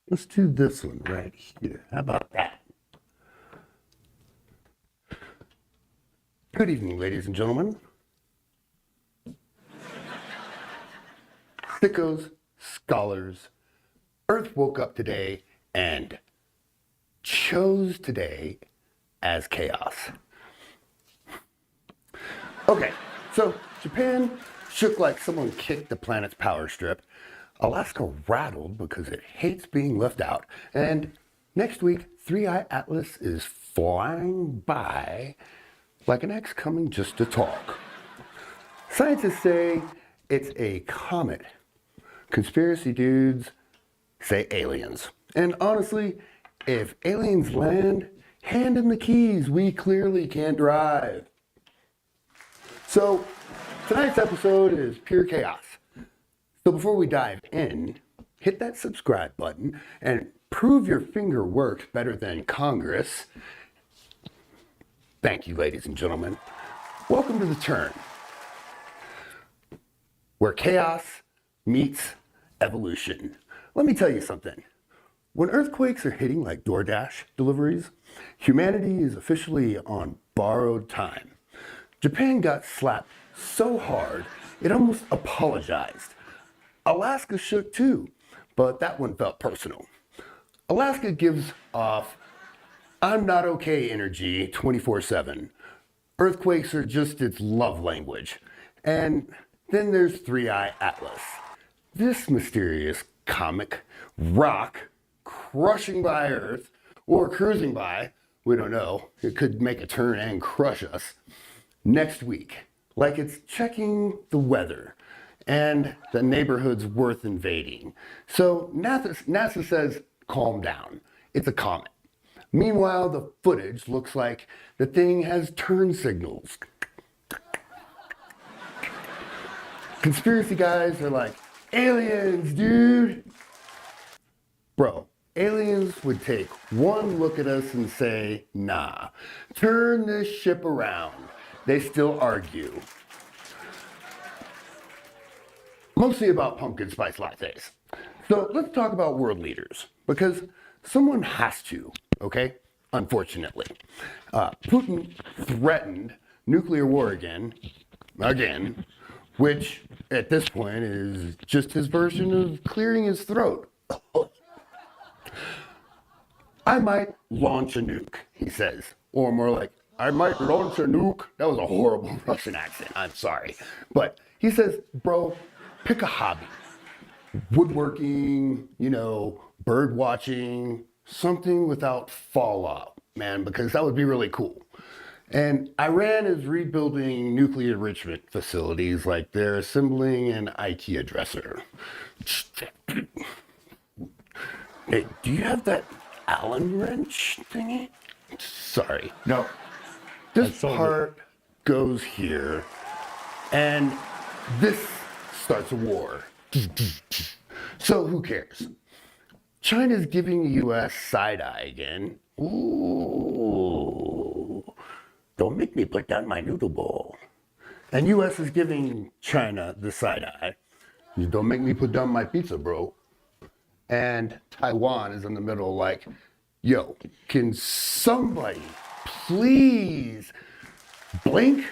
Let's do this one right here. How about that? Good evening, ladies and gentlemen. Sickos, scholars, Earth woke up today and chose today as chaos. Okay, so Japan shook like someone kicked the planet's power strip. Alaska rattled because it hates being left out. And next week, Three-Eye Atlas is flying by like an ex coming just to talk. Scientists say it's a comet. Conspiracy dudes say aliens. And honestly, if aliens land, hand in the keys, we clearly can't drive. So tonight's episode is pure chaos. So before we dive in, hit that subscribe button and prove your finger works better than Congress. Thank you, ladies and gentlemen. Welcome to The Turn, where chaos meets evolution. Let me tell you something. When earthquakes are hitting like DoorDash deliveries, humanity is officially on borrowed time. Japan got slapped so hard, it almost apologized. Alaska shook too, but that one felt personal. Alaska gives off I'm not okay energy 24/7. Earthquakes are just its love language. And then there's Three-Eye Atlas. This mysterious comic rock crushing by Earth or cruising by, we don't know, it could make a turn and crush us next week, like it's checking the weather and the neighborhood's worth invading. So NASA says, calm down, it's a comet. Meanwhile, the footage looks like the thing has turn signals. Conspiracy guys are like, aliens, dude. Bro, aliens would take one look at us and say, nah, turn this ship around. They still argue. Mostly about pumpkin spice lattes. So let's talk about world leaders, because someone has to, okay? Unfortunately. Putin threatened nuclear war again, which at this point is just his version of clearing his throat. I might launch a nuke, he says. Or more like, I might launch a nuke. That was a horrible Russian accent, I'm sorry. But he says, bro, pick a hobby. Woodworking, bird watching, something without fallout, man, because that would be really cool. And Iran is rebuilding nuclear enrichment facilities like they're assembling an IKEA dresser. Hey, do you have that Allen wrench thingy? Sorry. No. This part goes here, and this starts a war. So who cares? China's giving the U.S. side-eye again. Ooh, don't make me put down my noodle bowl. And U.S. is giving China the side-eye. You don't make me put down my pizza, bro. And Taiwan is in the middle like, yo, can somebody please blink?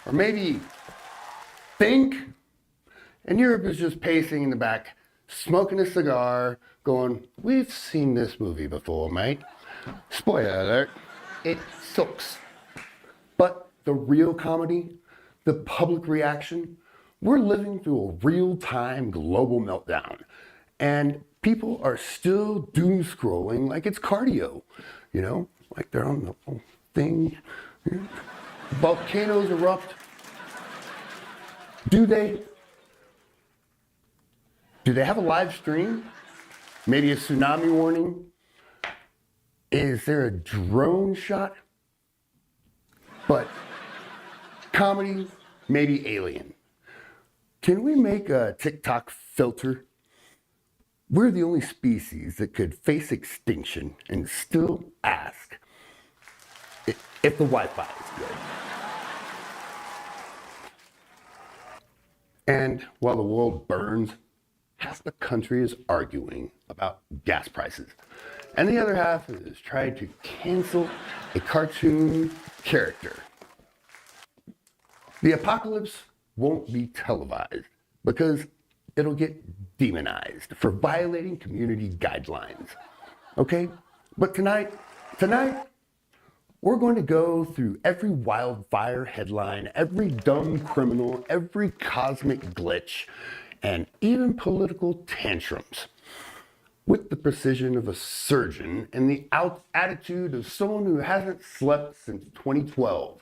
Or maybe think? And Europe is just pacing in the back, smoking a cigar, going, we've seen this movie before, mate. Spoiler alert, it sucks. But the real comedy, the public reaction, we're living through a real-time global meltdown. And people are still doom scrolling like it's cardio, like they're on the whole thing. Volcanoes erupt. Do they have a live stream? Maybe a tsunami warning? Is there a drone shot? But comedy, maybe alien. Can we make a TikTok filter? We're the only species that could face extinction and still ask if the Wi-Fi is good. And while the world burns, half the country is arguing about gas prices, and the other half is trying to cancel a cartoon character. The apocalypse won't be televised because it'll get demonized for violating community guidelines. Okay? But tonight, we're going to go through every wildfire headline, every dumb criminal, every cosmic glitch, and even political tantrums with the precision of a surgeon and the attitude of someone who hasn't slept since 2012.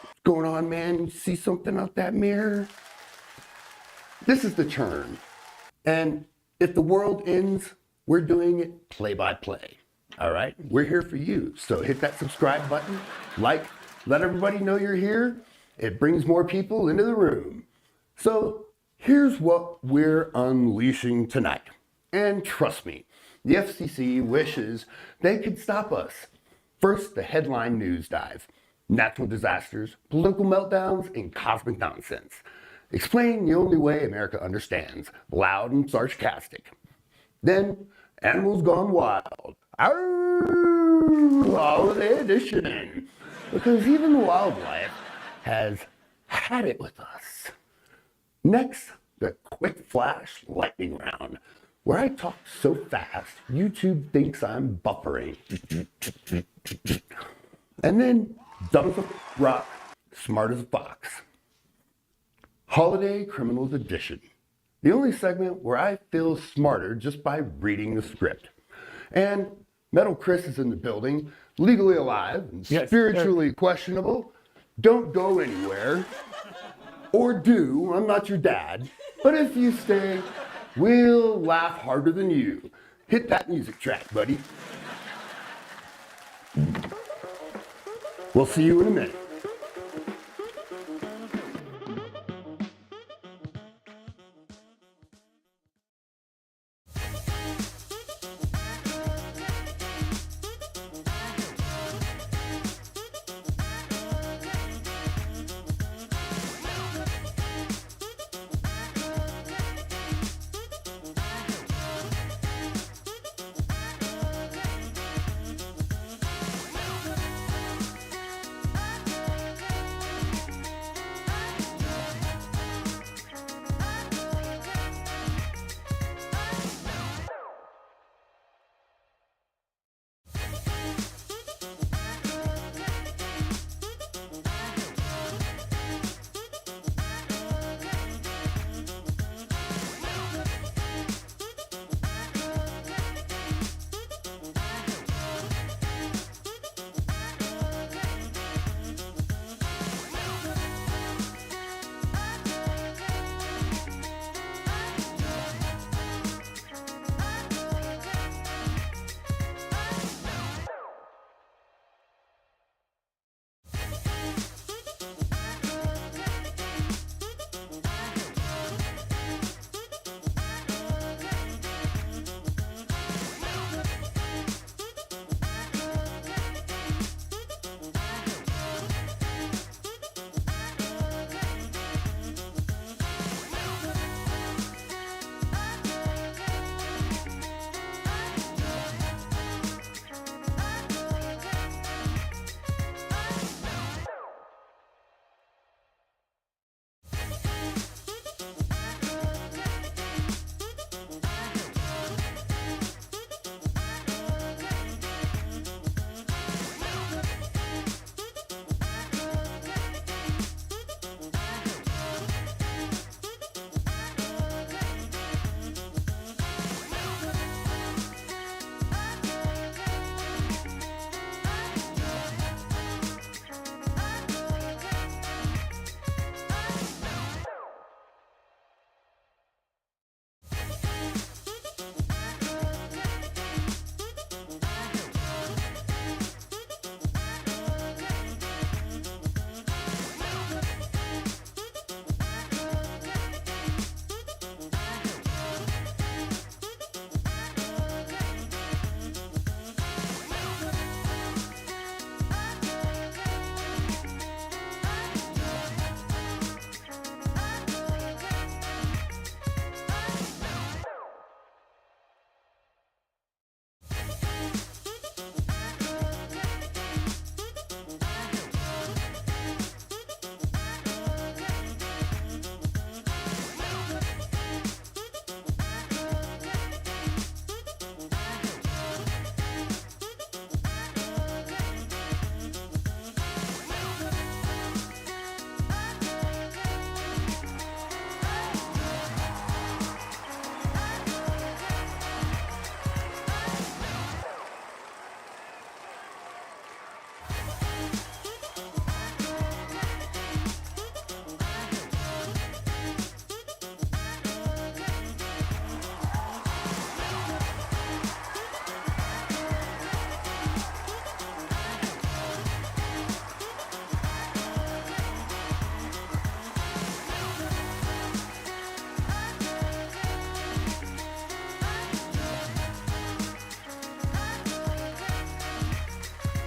What's going on, man? You see something out that mirror? This is the turn. And if the world ends, we're doing it play by play. All right? We're here for you. So hit that subscribe button, like, let everybody know you're here. It brings more people into the room. So here's what we're unleashing tonight. And trust me, the FCC wishes they could stop us. First, the headline news dive. Natural disasters, political meltdowns, and cosmic nonsense. Explain the only way America understands, loud and sarcastic. Then, animals gone wild. Arr, holiday edition. Because even the wildlife has had it with us. Next, the quick flash lightning round, where I talk so fast, YouTube thinks I'm buffering. And then, dumb as a rock, smart as a fox. Holiday Criminals Edition. The only segment where I feel smarter just by reading the script. And Metal Chris is in the building, legally alive and spiritually questionable. Don't go anywhere. Or do, I'm not your dad. But if you stay, we'll laugh harder than you. Hit that music track, buddy. We'll see you in a minute.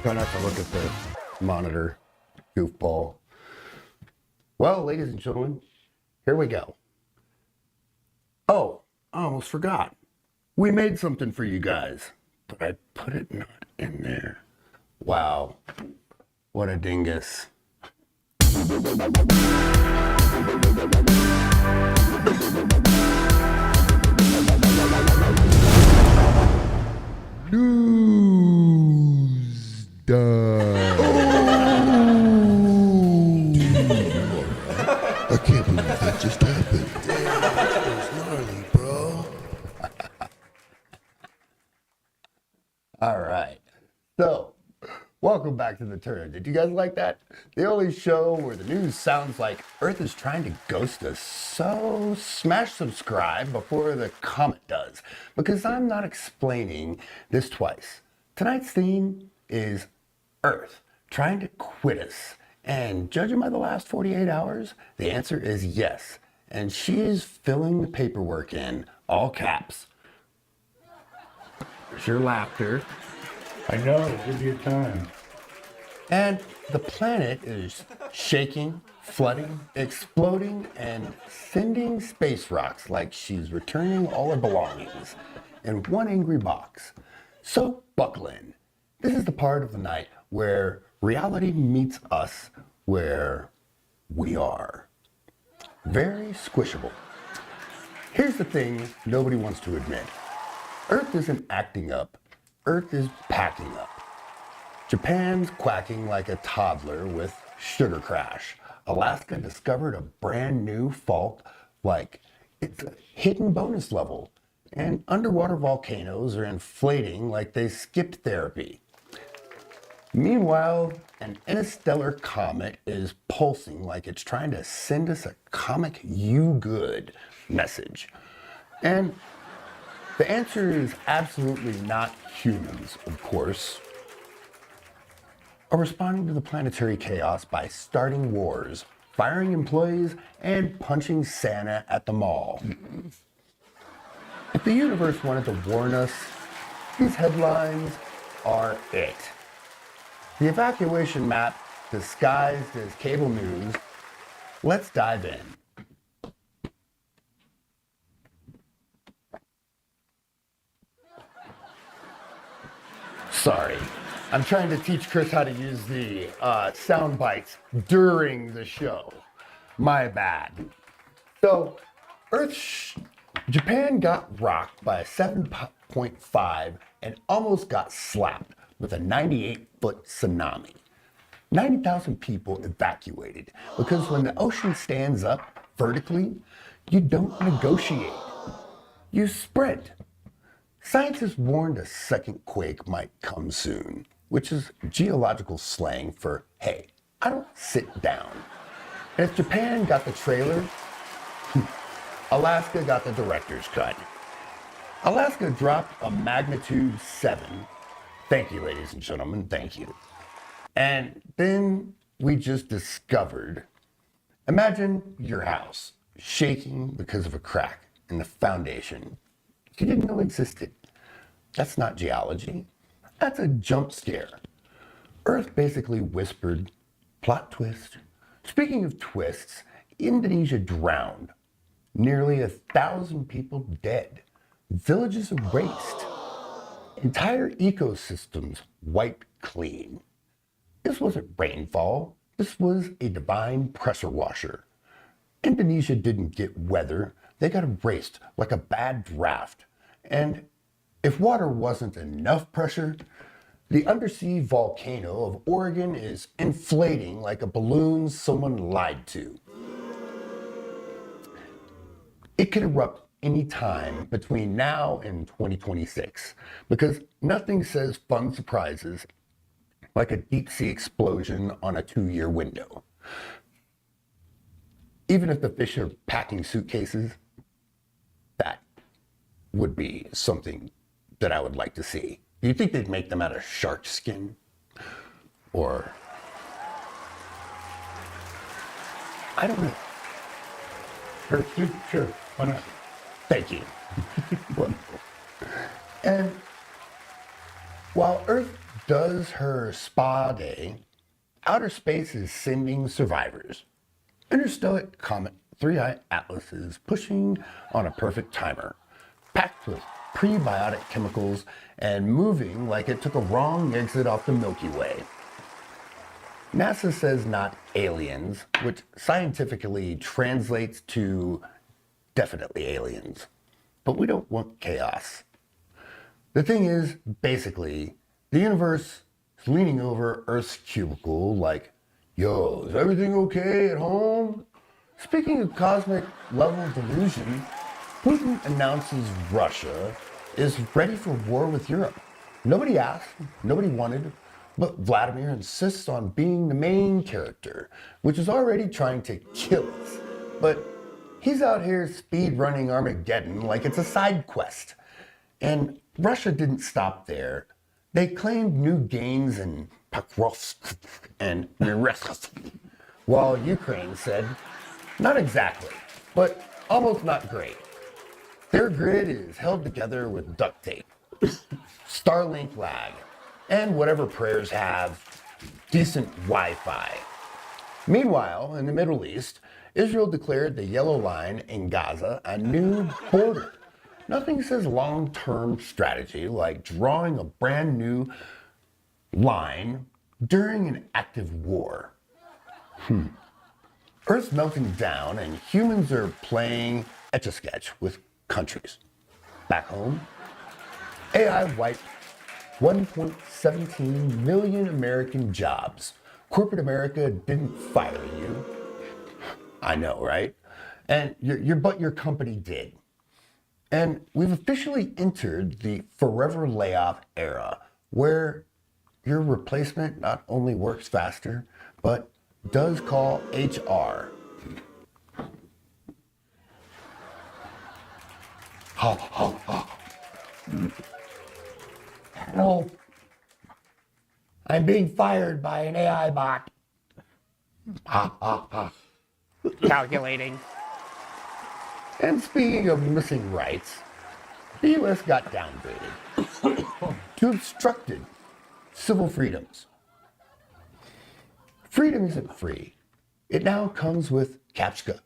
Try not to look at the monitor, goofball. Well, ladies and gentlemen, here we go. Oh, I almost forgot. We made something for you guys, but I put it not in there. Wow, what a dingus. News time. I can't believe that just happened. Damn, that was gnarly, bro. All right. So, welcome back to the Turn. Did you guys like that? The only show where the news sounds like Earth is trying to ghost us. So, smash subscribe before the comment does, because I'm not explaining this twice. Tonight's theme is Earth trying to quit us. And judging by the last 48 hours, the answer is yes. And she is filling the paperwork in all caps. There's your laughter. I know, give you time. And the planet is shaking, flooding, exploding, and sending space rocks like she's returning all her belongings in one angry box. So buckle in. This is the part of the night where reality meets us where we are. Very squishable. Here's the thing nobody wants to admit. Earth isn't acting up. Earth is packing up. Japan's quacking like a toddler with sugar crash. Alaska discovered a brand new fault like it's a hidden bonus level. And underwater volcanoes are inflating like they skipped therapy. Meanwhile, an interstellar comet is pulsing like it's trying to send us a comic you good message. And the answer is absolutely not humans, of course, are responding to the planetary chaos by starting wars, firing employees, and punching Santa at the mall. If the universe wanted to warn us, these headlines are it. The evacuation map disguised as cable news. Let's dive in. Sorry, I'm trying to teach Chris how to use the sound bites during the show. My bad. So, Japan got rocked by a 7.5 and almost got slapped with a 98-foot tsunami. 90,000 people evacuated because when the ocean stands up vertically, you don't negotiate. You sprint. Scientists warned a second quake might come soon, which is geological slang for, hey, I don't sit down. And if Japan got the trailer, Alaska got the director's cut. Alaska dropped a magnitude 7. Thank you, ladies and gentlemen, thank you. And then we just discovered, imagine your house shaking because of a crack in the foundation you didn't know existed. That's not geology. That's a jump scare. Earth basically whispered, plot twist. Speaking of twists, Indonesia drowned. Nearly 1,000 people dead. Villages erased. Entire ecosystems wiped clean. This wasn't rainfall. This was a divine pressure washer. Indonesia didn't get weather. They got erased like a bad draft. And if water wasn't enough pressure, the undersea volcano of Oregon is inflating like a balloon someone lied to. It could erupt any time between now and 2026 because nothing says fun surprises like a deep sea explosion on a 2-year window. Even if the fish are packing suitcases, that would be something that I would like to see. Do you think they'd make them out of shark skin? Or, I don't know. Sure, why not? Thank you. And while Earth does her spa day, outer space is sending survivors. Interstellar Comet 3i Atlas is pushing on a perfect timer, packed with prebiotic chemicals and moving like it took a wrong exit off the Milky Way. NASA says not aliens, which scientifically translates to definitely aliens. But we don't want chaos. The thing is, basically, the universe is leaning over Earth's cubicle like, yo, is everything okay at home? Speaking of cosmic level delusion, Putin announces Russia is ready for war with Europe. Nobody asked, nobody wanted, but Vladimir insists on being the main character, which is already trying to kill us. But he's out here speed running Armageddon like it's a side quest. And Russia didn't stop there. They claimed new gains in Pokrovsk and Miresk, while Ukraine said, not exactly, but almost not great. Their grid is held together with duct tape, Starlink lag, and whatever prayers have, decent Wi-Fi. Meanwhile, in the Middle East, Israel declared the yellow line in Gaza a new border. Nothing says long-term strategy like drawing a brand new line during an active war. Earth's melting down and humans are playing Etch-a-Sketch with countries. Back home, AI wiped 1.17 million American jobs. Corporate America didn't fire you. I know, right? And your company did. And we've officially entered the forever layoff era, where your replacement not only works faster, but does call HR. Help. I'm being fired by an AI bot. Calculating. And speaking of missing rights, the US got downgraded to obstructed civil freedoms. Freedom isn't free. It now comes with CAPTCHA.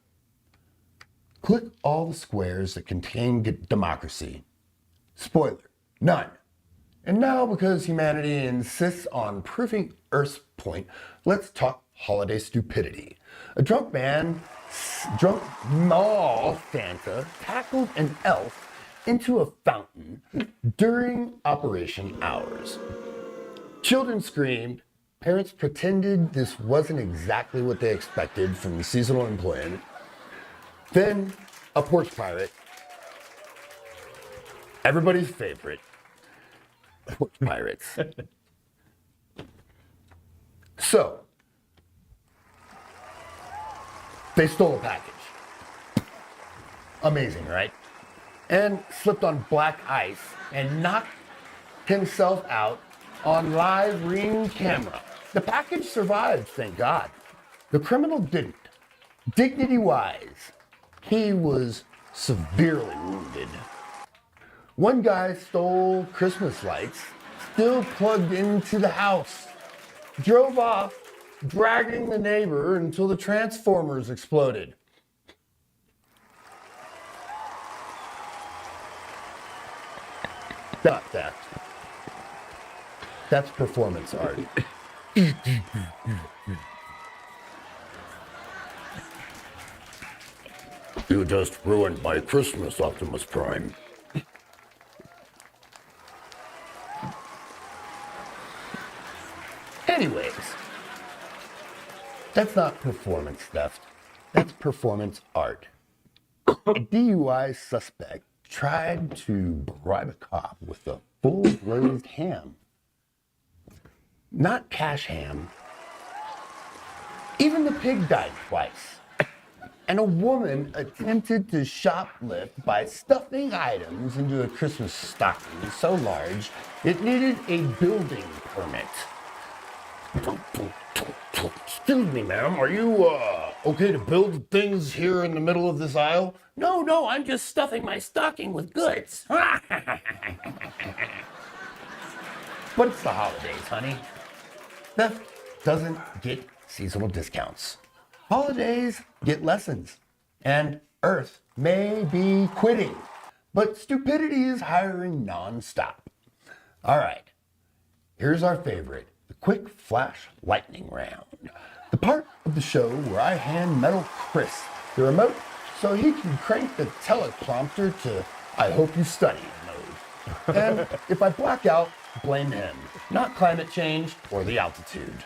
Click all the squares that contain democracy. Spoiler, none. And now, because humanity insists on proving Earth's point, let's talk holiday stupidity. A drunk mall Santa tackled an elf into a fountain during operation hours. Children screamed. Parents pretended this wasn't exactly what they expected from seasonal employment. Then a porch pirate, everybody's favorite, porch pirates. So, they stole a package. Amazing, right? And slipped on black ice and knocked himself out on live ring camera. The package survived, thank God. The criminal didn't. Dignity-wise, he was severely wounded. One guy stole Christmas lights, still plugged into the house, drove off, dragging the neighbor until the transformers exploded. Not theft. That's performance art. You just ruined my Christmas, Optimus Prime. Anyways, that's not performance theft. That's performance art. A DUI suspect tried to bribe a cop with a full glazed ham. Not cash ham. Even the pig died twice. And a woman attempted to shoplift by stuffing items into a Christmas stocking so large it needed a building permit. Excuse me, ma'am, are you okay to build things here in the middle of this aisle? No, I'm just stuffing my stocking with goods. But it's the holidays, honey. Theft doesn't get seasonal discounts. Holidays get lessons. And Earth may be quitting, but stupidity is hiring nonstop. All right, here's our favorite, the quick flash lightning round. The part of the show where I hand Metal Chris the remote so he can crank the teleprompter to I hope you study mode. And if I black out, blame him, not climate change or the altitude.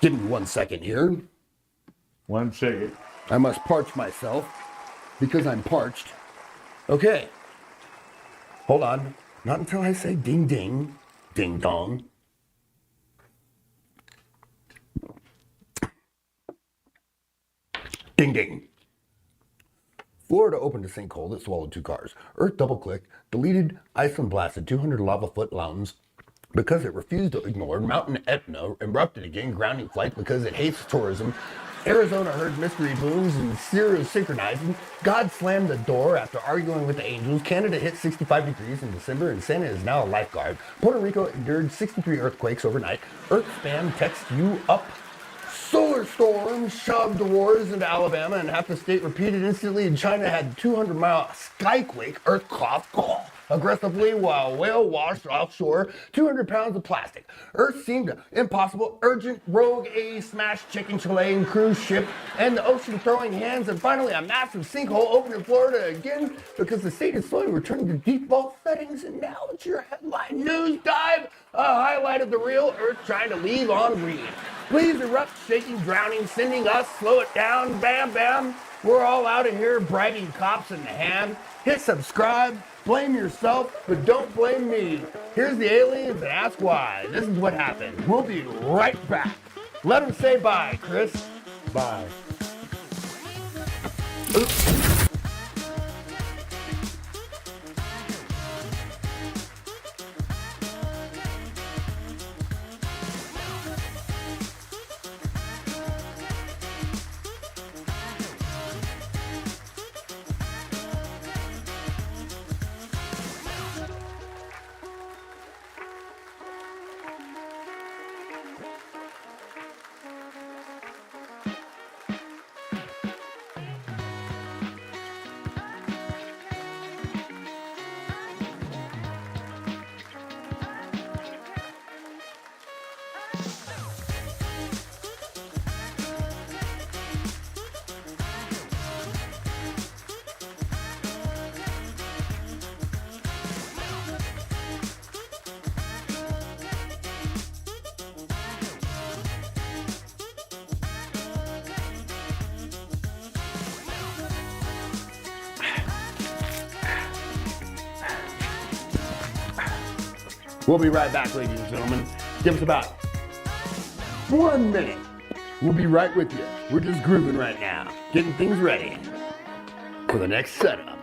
Give me 1 second here. 1 second. I must parch myself because I'm parched. Okay. Hold on. Not until I say ding ding, ding dong. Ding ding. Florida opened a sinkhole that swallowed 2 cars. Earth double-clicked, deleted, Iceland blasted 200 lava-foot mountains because it refused to ignore. Mountain Etna erupted again, grounding flight because it hates tourism. Arizona heard mystery booms and Syria synchronizing. God slammed the door after arguing with the angels. Canada hit 65 degrees in December and Santa is now a lifeguard. Puerto Rico endured 63 earthquakes overnight. Earth spam texts you up. Solar storm shoved the wars into Alabama and half the state repeated instantly. And China had 200-mile skyquake, earth cough, aggressively while whale washed offshore 200 pounds of plastic. Earth seemed impossible. Urgent rogue A smashed chicken Chilean cruise ship and the ocean throwing hands. And finally, a massive sinkhole opened in Florida again because the state is slowly returning to default settings. And now it's your headline news dive, a highlight of the real Earth trying to leave on read. Please erupt, shaking, drowning, sending us, slow it down, bam, bam. We're all out of here bribing cops in the hand. Hit subscribe, blame yourself, but don't blame me. Here's the aliens and ask why. This is what happened. We'll be right back. Let them say bye, Chris. Bye. We'll be right back, ladies and gentlemen. Give us about 1 minute. We'll be right with you. We're just grooving right now, getting things ready for the next setup.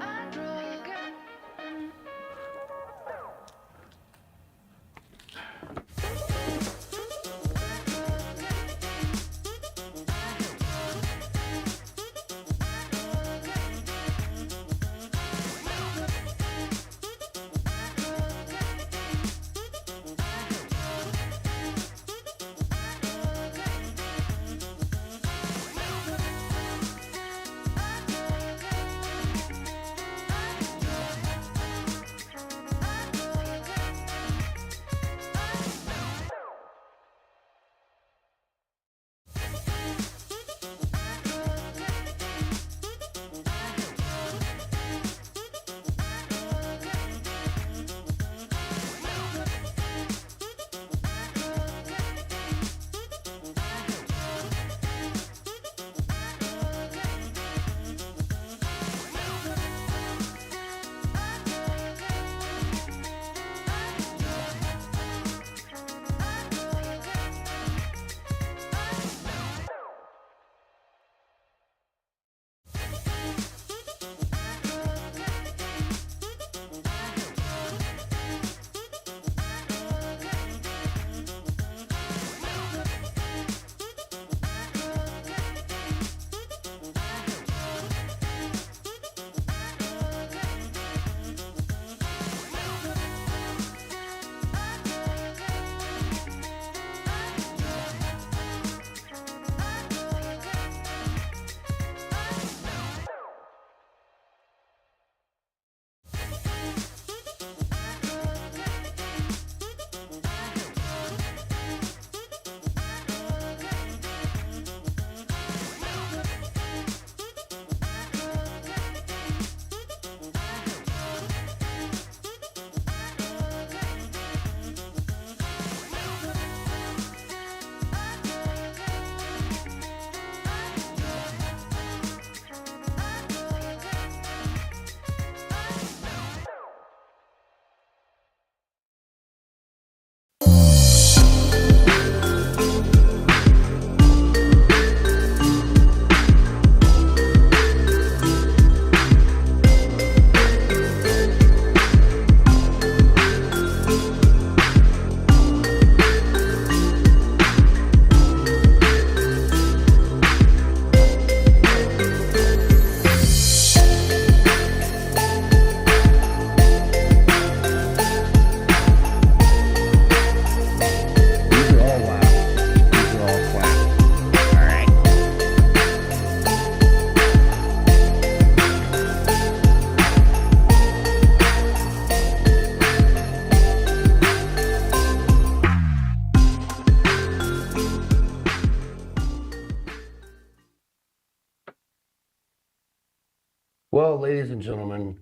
Well, ladies and gentlemen,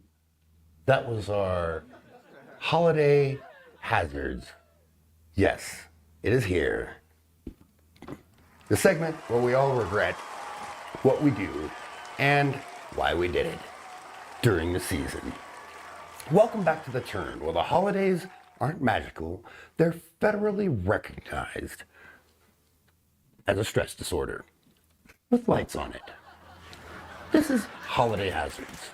that was our holiday hazards. Yes, it is here. The segment where we all regret what we do and why we did it during the season. Welcome back to The Turn, where the holidays aren't magical, they're federally recognized as a stress disorder with lights on it. This is Holiday Hazards,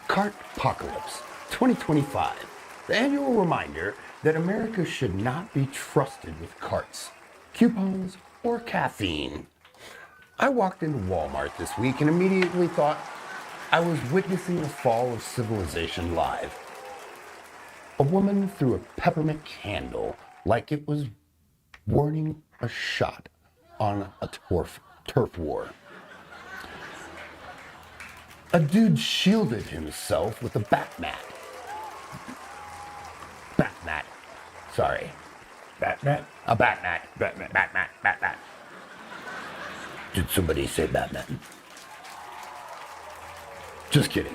Cart Apocalypse 2025, the annual reminder that America should not be trusted with carts, coupons, or caffeine. I walked into Walmart this week and immediately thought I was witnessing the fall of civilization live. A woman threw a peppermint candle like it was warning a shot on a turf war. A dude shielded himself with a bat mat. Sorry. Batman? A bat mat. Batman. Did somebody say Batman? Just kidding.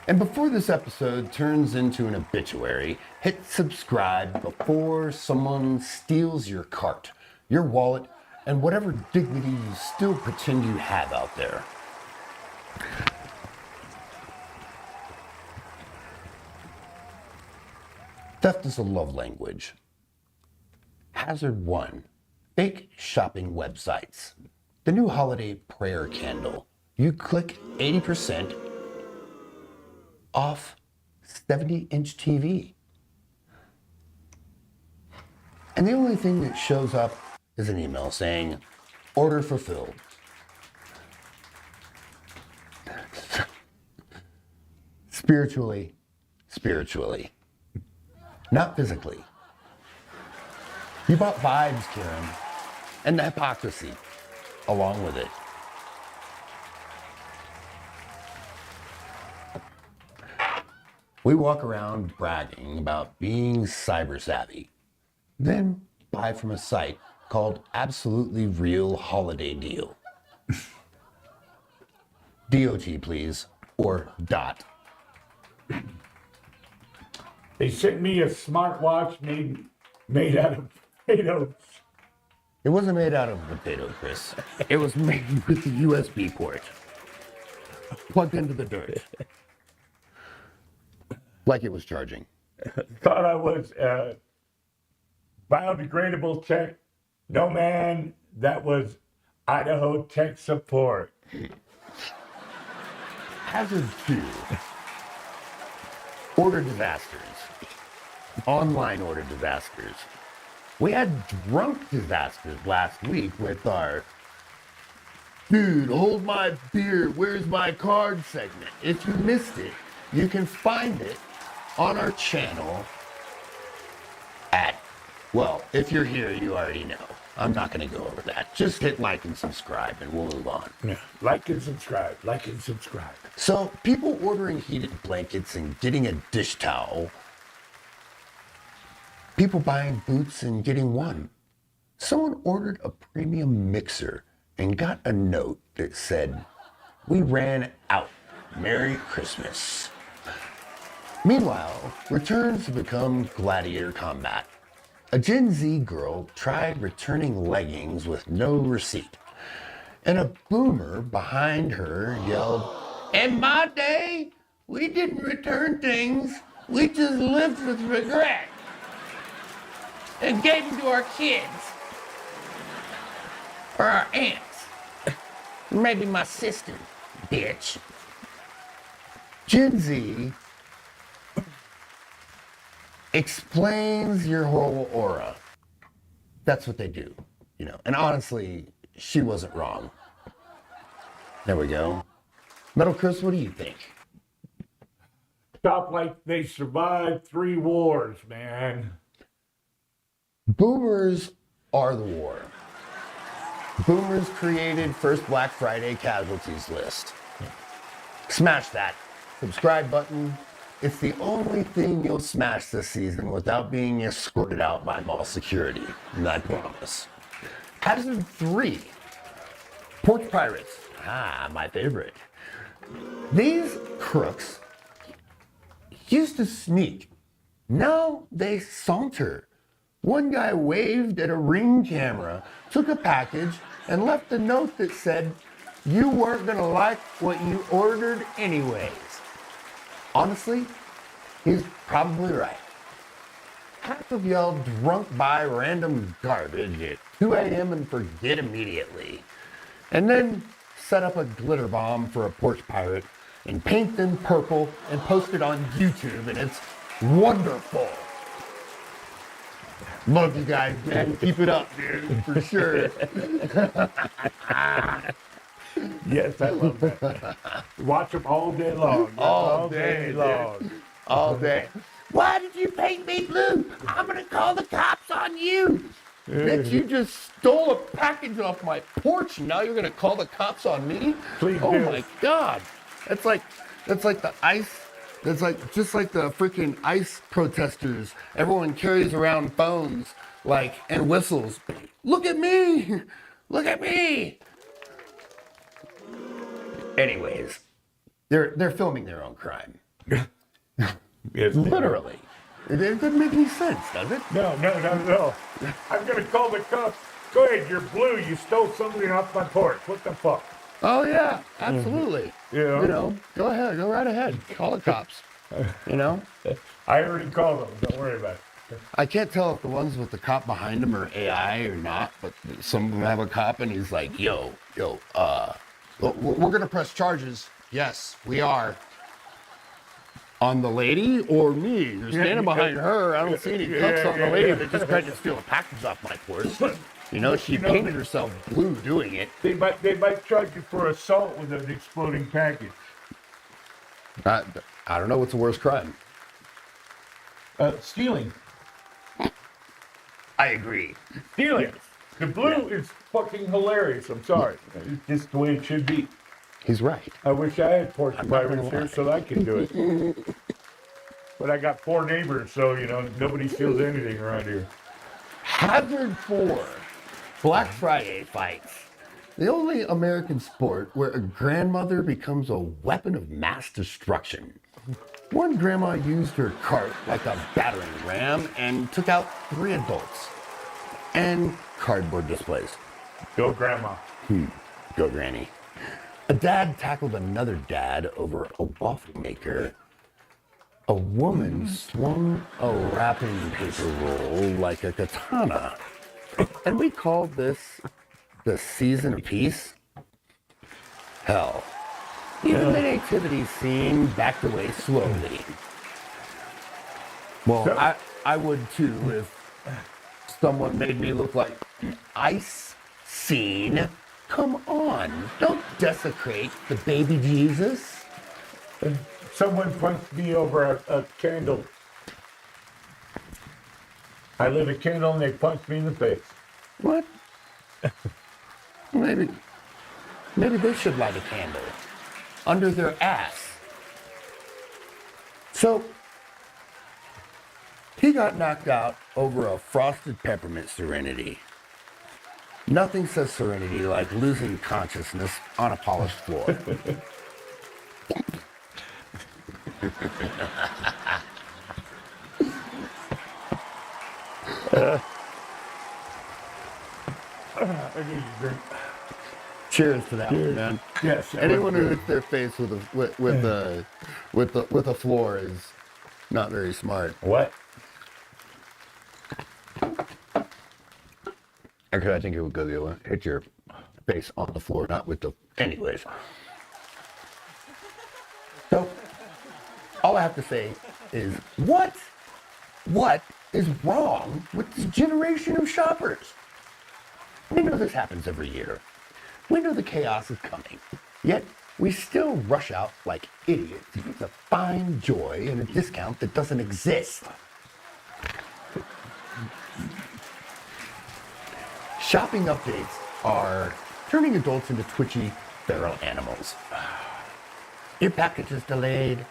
And before this episode turns into an obituary, hit subscribe before someone steals your cart, your wallet, and whatever dignity you still pretend you have out there. Theft is a love language. Hazard 1. Fake shopping websites. The new holiday prayer candle. You click 80% off 70-inch TV. And the only thing that shows up is an email saying, order fulfilled. Spiritually. Not physically. You bought vibes, Karen, and the hypocrisy along with it. We walk around bragging about being cyber savvy, then buy from a site called Absolutely Real Holiday Deal. DOT, please, or dot. They sent me a smartwatch made out of potatoes. It wasn't made out of potato, Chris. It was made with the USB port plugged into the dirt. Like it was charging. Thought I was biodegradable tech. No, man, that was Idaho tech support. Hazard 2. Order disasters. Online order disasters. We had drunk disasters last week with our dude, hold my beer, where's my card segment. If you missed it, you can find it on our channel at, well, if you're here, you already know. I'm not going to go over that. Just hit like and subscribe and we'll move on. Yeah. Like and subscribe. So people ordering heated blankets and getting a dish towel. People buying boots and getting one. Someone ordered a premium mixer and got a note that said, "We ran out. Merry Christmas." Meanwhile, returns have become gladiator combat. A Gen Z girl tried returning leggings with no receipt. And a boomer behind her yelled, "In my day, we didn't return things. We just lived with regret and gave them to our kids or our aunts. Maybe my sister, bitch." Gen Z explains your whole aura. That's what they do, you know. And honestly, she wasn't wrong. There we go. Metal Chris, what do you think? Stop like they survived 3 wars, man. Boomers are the war. Boomers created first Black Friday casualties list. Smash that subscribe button. It's the only thing you'll smash this season without being escorted out by mall security, and I promise. Hazard 3. Porch pirates. Ah, my favorite. These crooks used to sneak. Now they saunter. One guy waved at a Ring camera, took a package, and left a note that said, "You weren't gonna like what you ordered anyways." Honestly, he's probably right. Half of y'all drunk by random garbage at 2 a.m. and forget immediately. And then set up a glitter bomb for a porch pirate and paint them purple and post it on YouTube, and it's wonderful. Love you guys, man. Keep it up, dude, for sure. Yes, I love that. Watch them all day long. All day, long. All day. Why did you paint me blue? I'm gonna call the cops on you. Bitch, you just stole a package off my porch, and now you're gonna call the cops on me? Please Oh do. my God. That's like the ice. That's like just like the freaking ICE protesters. Everyone carries around phones, and whistles. Look at me! Look at me! Anyways, they're filming their own crime. Yes, Literally. It doesn't make any sense, does it? No. I'm going to call the cops. Go ahead, you're blue. You stole something off my porch. What the fuck? Oh yeah, absolutely. Yeah. You know, go ahead, go right ahead. Call the cops. You know? I already called them. Don't worry about it. I can't tell if the ones with the cop behind them are AI or not, but some of them have a cop and he's like, yo, we're gonna press charges. Yes, we are. On the lady or me? You're standing behind her. I don't see any cuffs on the lady that just tried to steal a package off my porch. You know, she painted herself blue doing it. They might charge you for assault with an exploding package. I don't know what's the worst crime. Stealing. I agree. Stealing. The blue is fucking hilarious. I'm sorry. It's just the way it should be. He's right. I wish I had porch not gonna pirates here lie. so I could do it. But I got 4 neighbors, so, nobody steals anything around here. Hazard 4. Black Friday fights. The only American sport where a grandmother becomes a weapon of mass destruction. One grandma used her cart like a battering ram and took out 3 adults. And cardboard displays. Go, Grandma. Go, Granny. A dad tackled another dad over a waffle maker. A woman swung a wrapping paper roll like a katana. And we called this the season of peace. Hell, even the nativity scene backed away slowly. Well, I would too if someone made me look like an ice scene. Come on, don't desecrate the baby Jesus. Someone punched me over a candle. I lit a candle and they punched me in the face. What? Maybe they should light a candle under their ass. So, he got knocked out over a frosted peppermint serenity. Nothing says serenity like losing consciousness on a polished floor. I need a drink. Cheers to that one, man. Yes. that Anyone was who good. hits their face with a floor is not very smart. What? Actually, I think it would go the other way. Hit your face on the floor, not with the. Anyways. So, all I have to say is, what is wrong with this generation of shoppers? We know this happens every year. We know the chaos is coming. Yet, we still rush out like idiots to find joy in a discount that doesn't exist. Shopping updates are turning adults into twitchy feral animals. Your package is delayed.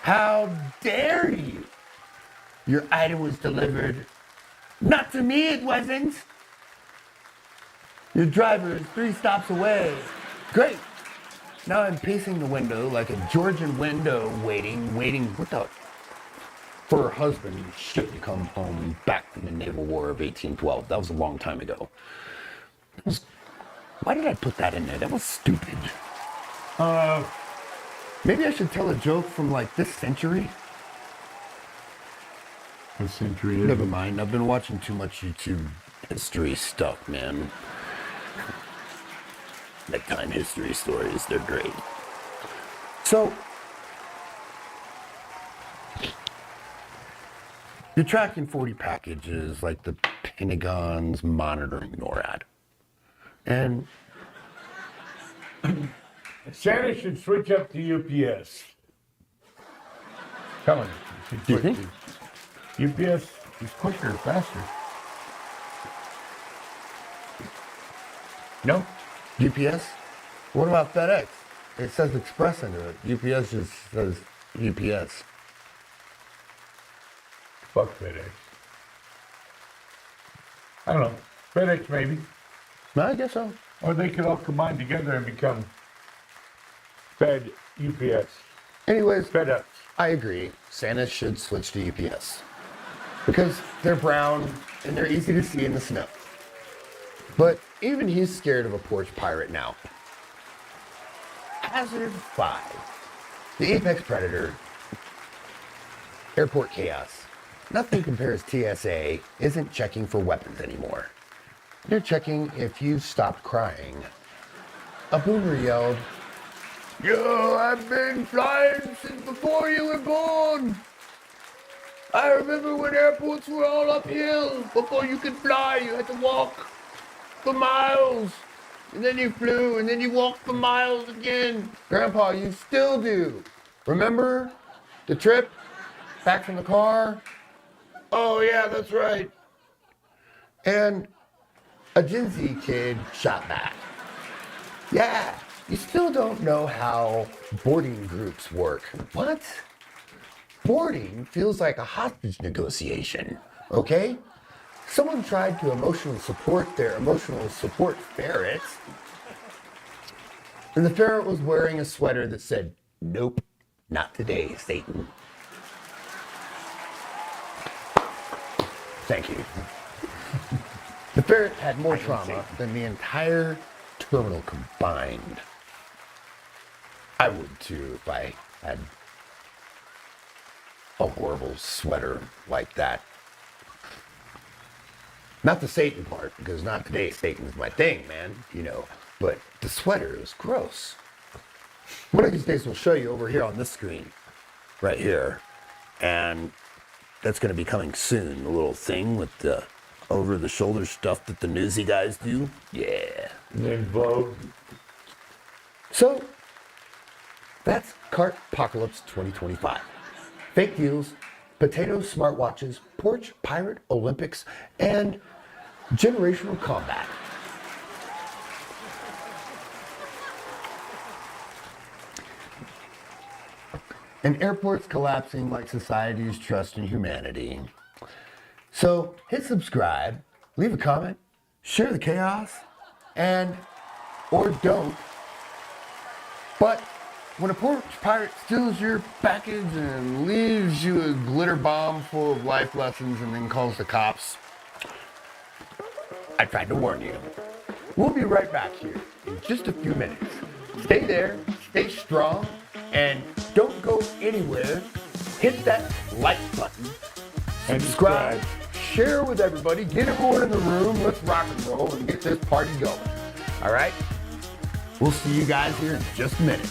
How dare you? Your item was delivered. Not to me, it wasn't. Your driver is 3 stops away. Great. now I'm pacing the window like a Georgian window waiting, for her husband's ship to come home back from the Naval War of 1812. That was a long time ago. Why did I put that in there? That was stupid. Maybe I should tell a joke from like this century. What century is Never it? mind. I've been watching too much YouTube history stuff, man. Nighttime history stories, they're great. So, you're tracking 40 packages like the Pentagon's monitoring NORAD. And Santa should switch up to UPS. Telling you. do you think? UPS is quicker, faster. No? UPS? What about FedEx? It says Express under it. UPS just says UPS. Fuck FedEx. I don't know. FedEx maybe. No, I guess so. Or they could all combine together and become Fed UPS. Anyways, Fed up. I agree. Santa should switch to UPS. Because they're brown and they're easy to see in the snow. But even he's scared of a porch pirate now. Hazard 5. The apex predator. Airport chaos. Nothing compares TSA isn't checking for weapons anymore. They're checking if you stopped crying. A boomer yelled, "Yo, I've been flying since before you were born. I remember when airports were all uphill. Before you could fly, you had to walk for miles. And then you flew, and then you walked for miles again. Grandpa, you still do. Remember the trip back from the car? Oh, yeah, that's right." And a Gen Z kid shot back. "Yeah, you still don't know how boarding groups work." What? Boarding feels like a hostage negotiation, okay? Someone tried to emotionally support their emotional support ferret, and the ferret was wearing a sweater that said, "Nope, not today, Satan." Thank you. The ferret had more trauma than the entire terminal combined. I would too if I had a horrible sweater like that. Not the Satan part, because not today Satan's my thing, man, you know. But the sweater is gross. One of these days we'll show you over here on this screen. Right here. And that's going to be coming soon. The little thing with the over-the-shoulder stuff that the newsy guys do. Yeah. And then Vogue. So, that's Cartpocalypse 2025. Fake deals, potato smartwatches, porch pirate Olympics, and generational combat. And airports collapsing like society's trust in humanity. So hit subscribe, leave a comment, share the chaos, or don't. But when a porch pirate steals your package and leaves you a glitter bomb full of life lessons and then calls the cops, I tried to warn you. We'll be right back here in just a few minutes. Stay there, stay strong, and don't go anywhere. Hit that like button, subscribe, share with everybody, get everyone in the room, let's rock and roll and get this party going. All right? We'll see you guys here in just a minute.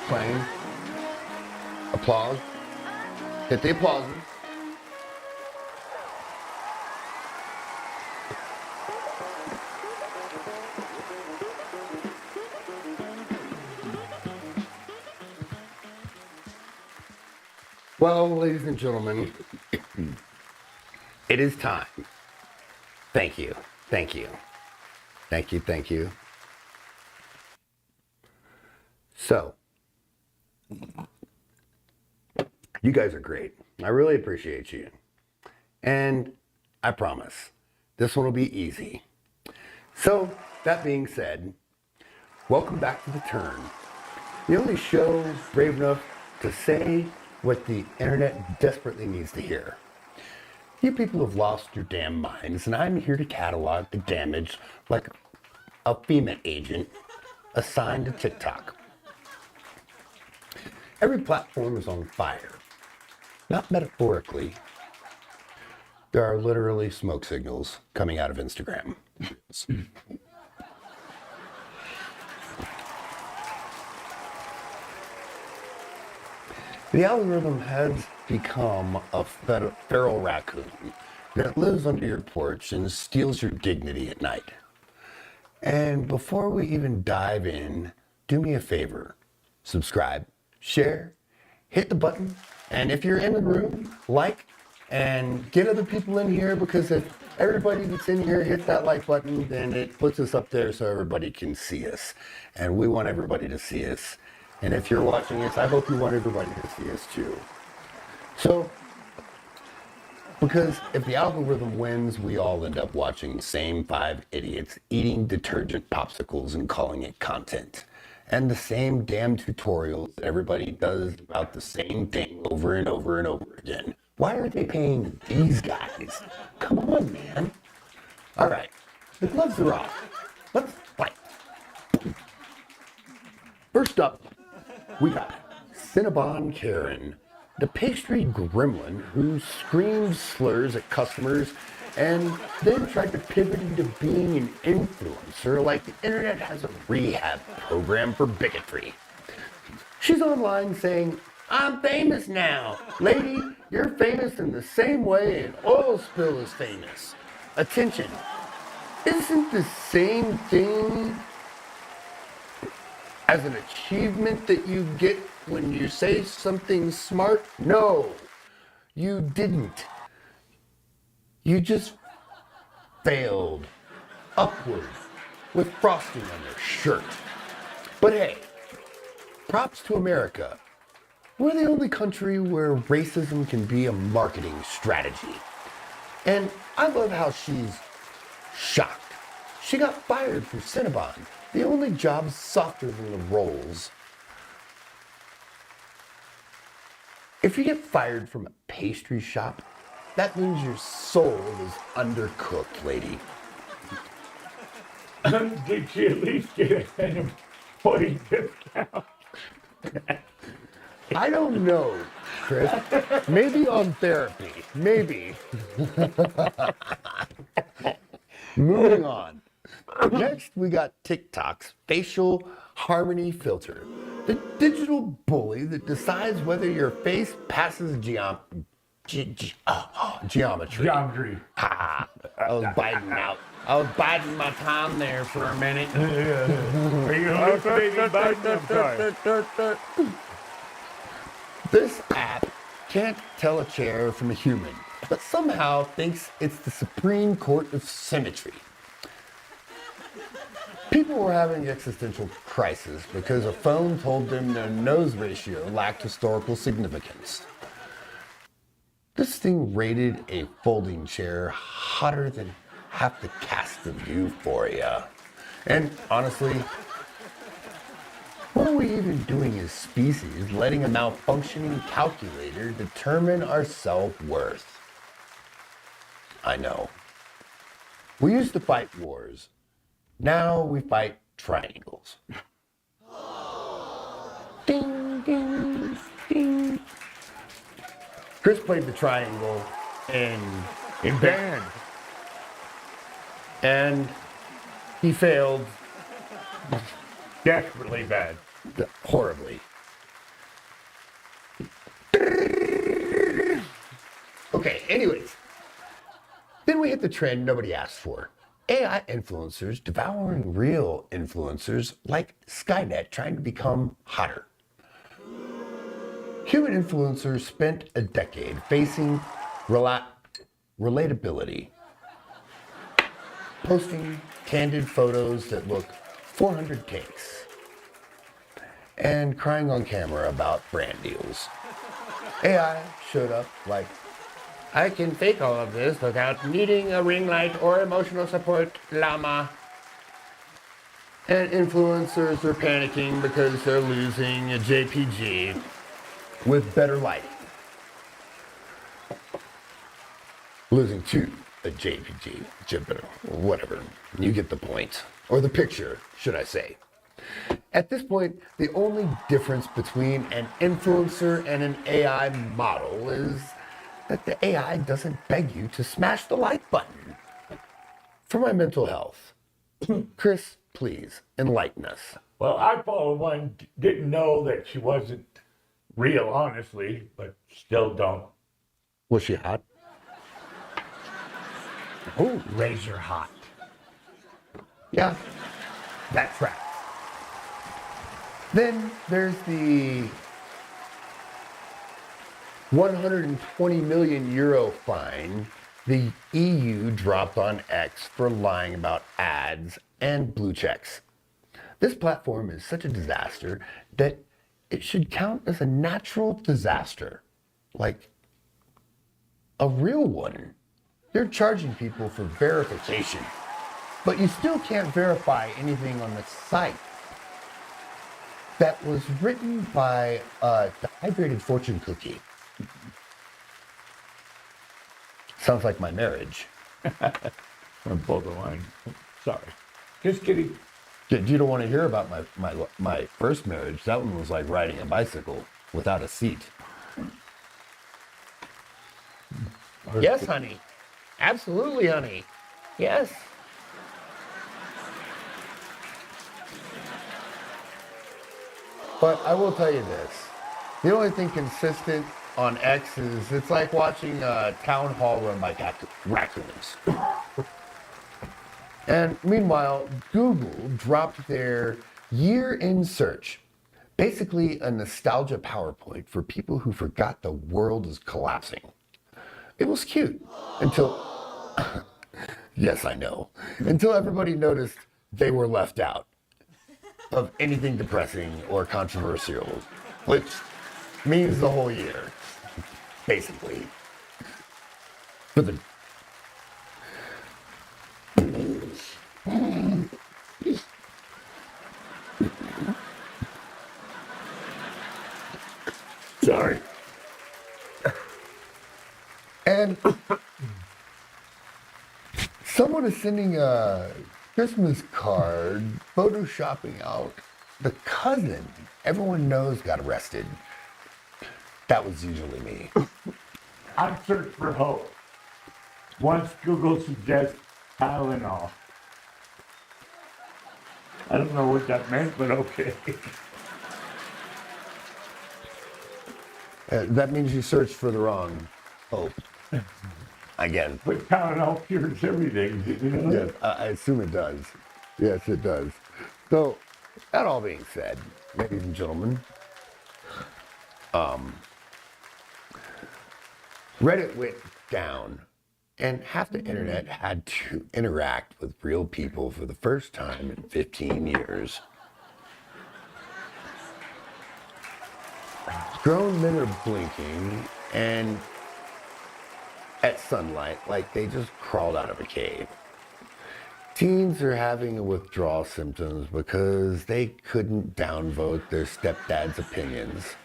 playing. Applause. Hit the applause. Well, ladies and gentlemen, it is time. Thank you. Thank you. Thank you. Thank you. So, you guys are great. I really appreciate you. And I promise, this one will be easy. So, that being said, welcome back to The Turn. The only show brave enough to say what the internet desperately needs to hear. You people have lost your damn minds, and I'm here to catalog the damage like a FEMA agent assigned to TikTok. Every platform is on fire. Not metaphorically. There are literally smoke signals coming out of Instagram. The algorithm has become a feral raccoon that lives under your porch and steals your dignity at night. And before we even dive in, do me a favor. Subscribe, share, hit the button, and if you're in the room, like, and get other people in here, because if everybody that's in here hits that like button, then it puts us up there so everybody can see us. And we want everybody to see us. And if you're watching us, I hope you want everybody to see us too. So, because if the algorithm wins, we all end up watching the same 5 idiots eating detergent popsicles and calling it content. And the same damn tutorials that everybody does about the same thing over and over and over again. Why are they paying these guys? Come on, man. All right, the gloves are off. Let's fight. First up, we got Cinnabon Karen, the pastry gremlin who screams slurs at customers and then tried to pivot into being an influencer like the internet has a rehab program for bigotry. She's online saying, "I'm famous now. Lady, you're famous in the same way an oil spill is famous. Attention, isn't the same thing as an achievement that you get when you say something smart? No, you didn't. You just failed upward with frosting on your shirt. But hey, props to America. We're the only country where racism can be a marketing strategy. And I love how she's shocked. She got fired from Cinnabon, the only job softer than the rolls. If you get fired from a pastry shop, that means your soul is undercooked, lady. Did she at least get an employee discount? I don't know, Chris. Maybe on therapy. Maybe. Moving on. Next, we got TikTok's facial harmony filter. The digital bully that decides whether your face passes geometry. Geometry. I was biting out. I was biding my time there for a minute. Are you hallucinating, Biden? I'm sorry. This app can't tell a chair from a human, but somehow thinks it's the Supreme Court of Symmetry. People were having existential crisis because a phone told them their nose ratio lacked historical significance. This thing rated a folding chair hotter than half the cast of Euphoria. And honestly, what are we even doing as species, letting a malfunctioning calculator determine our self-worth? I know. We used to fight wars. Now we fight triangles. Ding, ding, ding. Chris played the triangle in band. And he failed Desperately bad. horribly. Then we hit the trend nobody asked for. AI influencers devouring real influencers like Skynet trying to become hotter. Human influencers spent a decade facing relatability, posting candid photos that look 400 takes, and crying on camera about brand deals. AI showed up like, I can fake all of this without needing a ring light or emotional support llama. And influencers are panicking because they're losing a JPG with better lighting. Losing to a JPG, whatever. You get the point. Or the picture, should I say. At this point, the only difference between an influencer and an AI model is that the AI doesn't beg you to smash the like button. For my mental health, Chris, please enlighten us. Well, I, for one, didn't know that she wasn't real, honestly, but still don't. Was she hot? Oh, razor hot. Yeah, that tracks. Then there's the 120 million euro fine the EU dropped on X for lying about ads and blue checks. This platform is such a disaster that it should count as a natural disaster, like a real one. They're charging people for verification, but you still can't verify anything on the site. That was written by a dehydrated fortune cookie. Sounds like my marriage. I'm borderline. Sorry. Just kidding. You don't want to hear about my first marriage. That one was like riding a bicycle without a seat. Yes, honey. Absolutely, honey. Yes. But I will tell you this. The only thing consistent on X is it's like watching a town hall run by raccoons. And meanwhile, Google dropped their year-in search. Basically a nostalgia PowerPoint for people who forgot the world is collapsing. It was cute until, yes, I know, until everybody noticed they were left out of anything depressing or controversial, which means the whole year, basically. For the Sorry. And someone is sending a Christmas card, photoshopping out the cousin everyone knows got arrested. That was usually me. I'm searching for hope. Once Google suggests Tylenol. I don't know what that meant, but okay. That means you searched for the wrong hope. Again. But Tylenol cures everything, you know? Yes, I assume it does. Yes, it does. So, that all being said, ladies and gentlemen, Reddit went down, and half the internet had to interact with real people for the first time in 15 years. Grown men are blinking and at sunlight like they just crawled out of a cave. Teens are having withdrawal symptoms because they couldn't downvote their stepdad's opinions.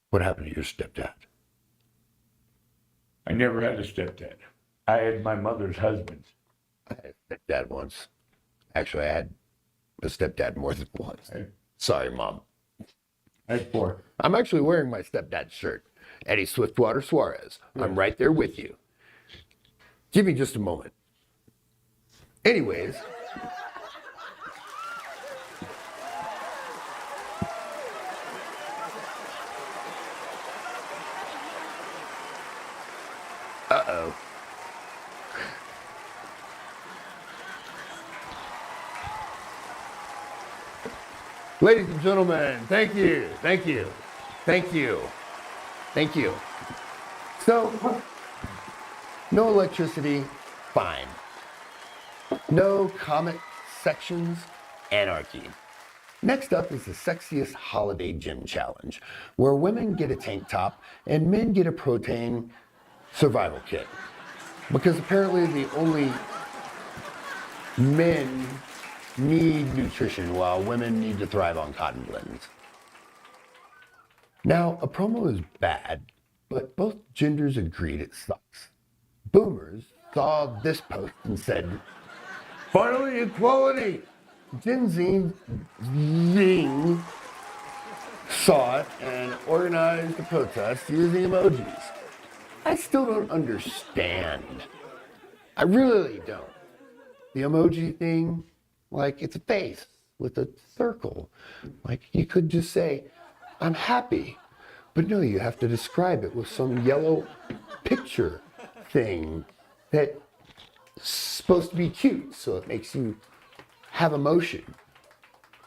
What happened to your stepdad? I never had a stepdad. I had my mother's husband. I had a stepdad once. Actually, I had a stepdad more than once. Sorry, Mom. I had 4. I'm actually wearing my stepdad's shirt. Eddie Swiftwater Suarez. I'm right there with you. Give me just a moment. Anyways. Ladies and gentlemen, thank you, thank you, thank you, thank you. So, no electricity, fine. No comment sections, anarchy. Next up is the sexiest holiday gym challenge, where women get a tank top and men get a protein survival kit. Because apparently the only men need nutrition while women need to thrive on cotton blends. Now, a promo is bad, but both genders agreed it sucks. Boomers saw this post and said, finally equality! Gen Z saw it and organized a protest using emojis. I still don't understand. I really don't. The emoji thing, like it's a face with a circle. Like you could just say, I'm happy. But no, you have to describe it with some yellow picture thing that's supposed to be cute, so it makes you have emotion.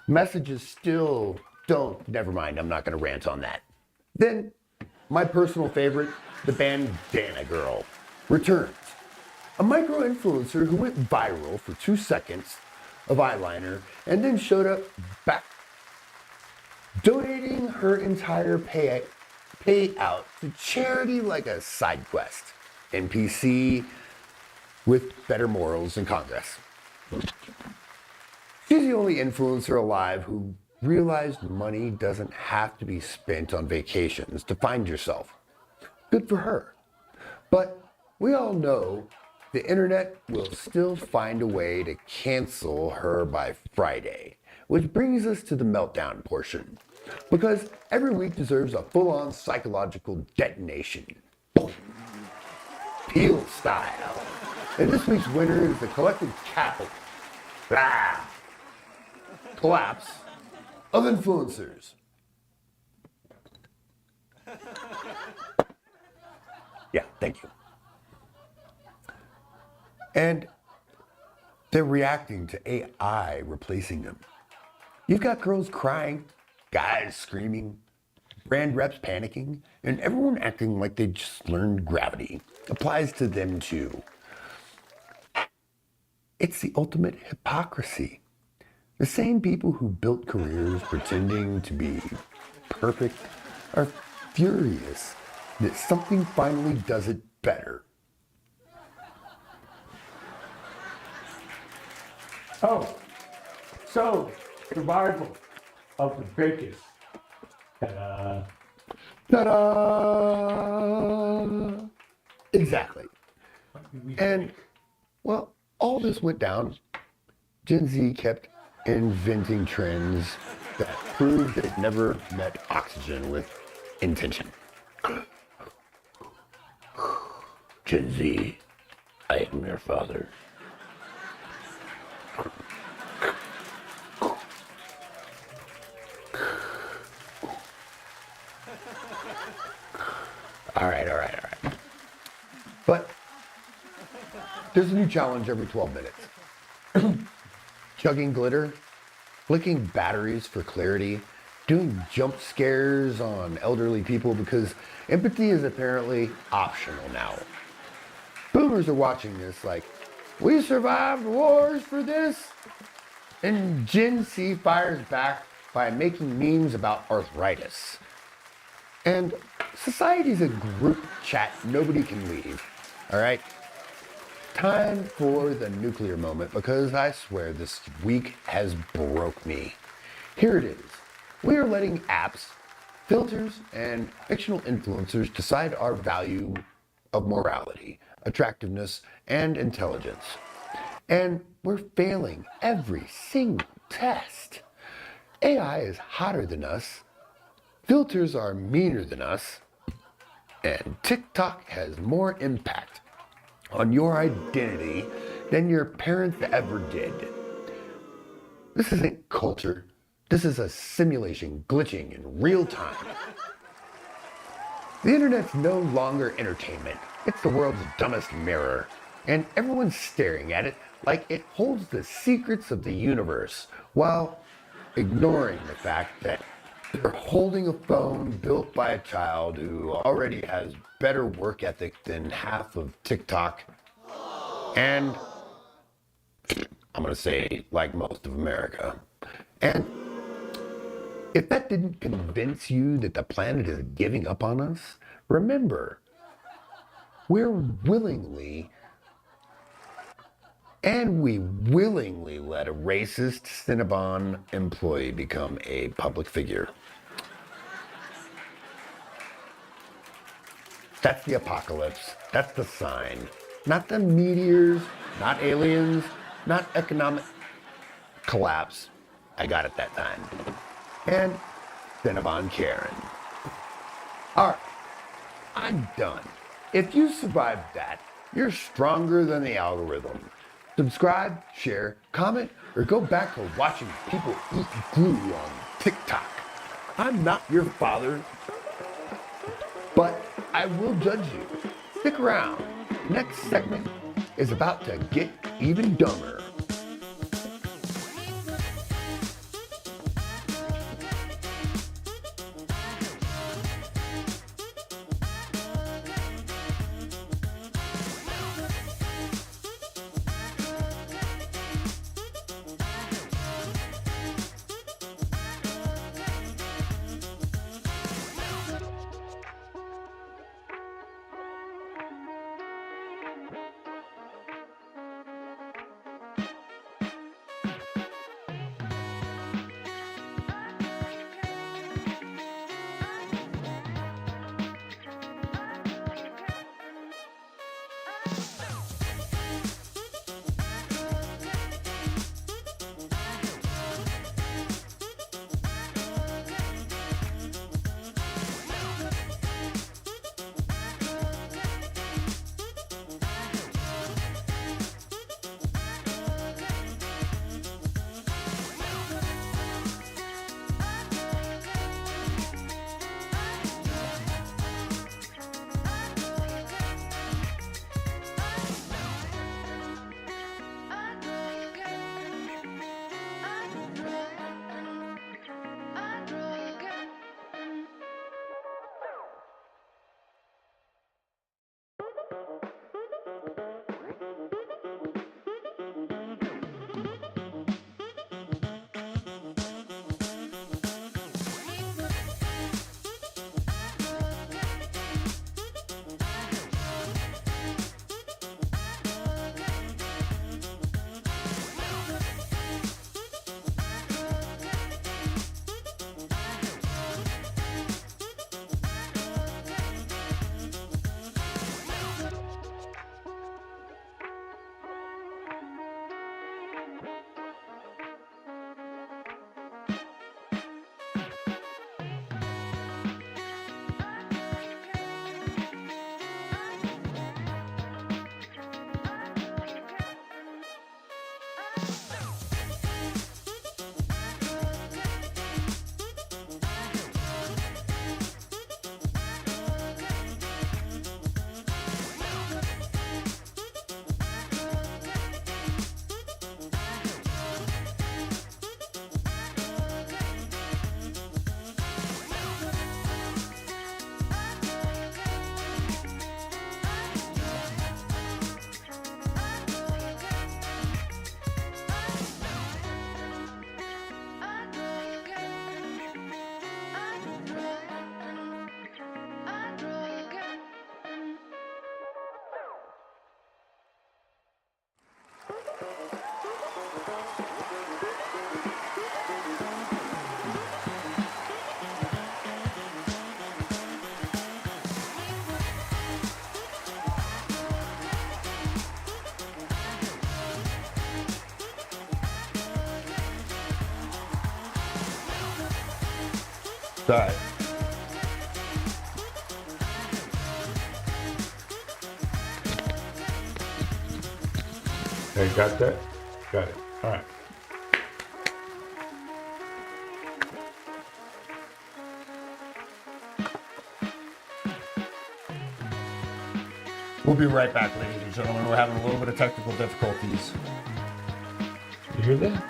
Messages still don't, never mind, I'm not gonna rant on that. Then, my personal favorite, the Bandana Girl, returns. A micro-influencer who went viral for 2 seconds of eyeliner and then showed up back donating her entire payout to charity like a side quest. NPC with better morals than Congress. She's the only influencer alive who realized money doesn't have to be spent on vacations to find yourself. Good for her. But we all know the internet will still find a way to cancel her by Friday, which brings us to the meltdown portion. Because every week deserves a full-on psychological detonation. Boom. Peel style. And this week's winner is the collective collapse of influencers. Yeah, thank you. And they're reacting to AI replacing them. You've got girls crying, guys screaming, brand reps panicking, and everyone acting like they just learned gravity. Applies to them too. It's the ultimate hypocrisy. The same people who built careers pretending to be perfect are furious that something finally does it better. Oh, so survival of the biggest. Ta-da. Ta-da! Exactly. And, well, all this went down. Gen Z kept inventing trends that proved it never met oxygen with intention. Gen Z, I am your father. All right. But there's a new challenge every 12 minutes. Chugging glitter, flicking batteries for clarity, doing jump scares on elderly people because empathy is apparently optional now. Boomers are watching this like, we survived wars for this? And Gen Z fires back by making memes about arthritis. And society's a group chat nobody can leave, all right? Time for the nuclear moment because I swear this week has broke me. Here it is. We are letting apps, filters, and fictional influencers decide our value of morality, attractiveness, and intelligence. And we're failing every single test. AI is hotter than us, filters are meaner than us, and TikTok has more impact on your identity than your parents ever did. This isn't culture. This is a simulation glitching in real time. The internet's no longer entertainment. It's the world's dumbest mirror. And everyone's staring at it like it holds the secrets of the universe, while ignoring the fact that they're holding a phone built by a child who already has better work ethic than half of TikTok. And I'm going to say, like most of America. And if that didn't convince you that the planet is giving up on us, remember, we willingly let a racist Cinnabon employee become a public figure. That's the apocalypse. That's the sign. Not the meteors, not aliens, not economic collapse. I got it that time. And Cinnabon Karen. All right, I'm done. If you survived that, you're stronger than the algorithm. Subscribe, share, comment, or go back to watching people eat glue on TikTok. I'm not your father, but I will judge you. Stick around. Next segment is about to get even dumber. All right. Hey, got that? Got it. All right. We'll be right back, ladies and gentlemen. We're having a little bit of technical difficulties. You hear that?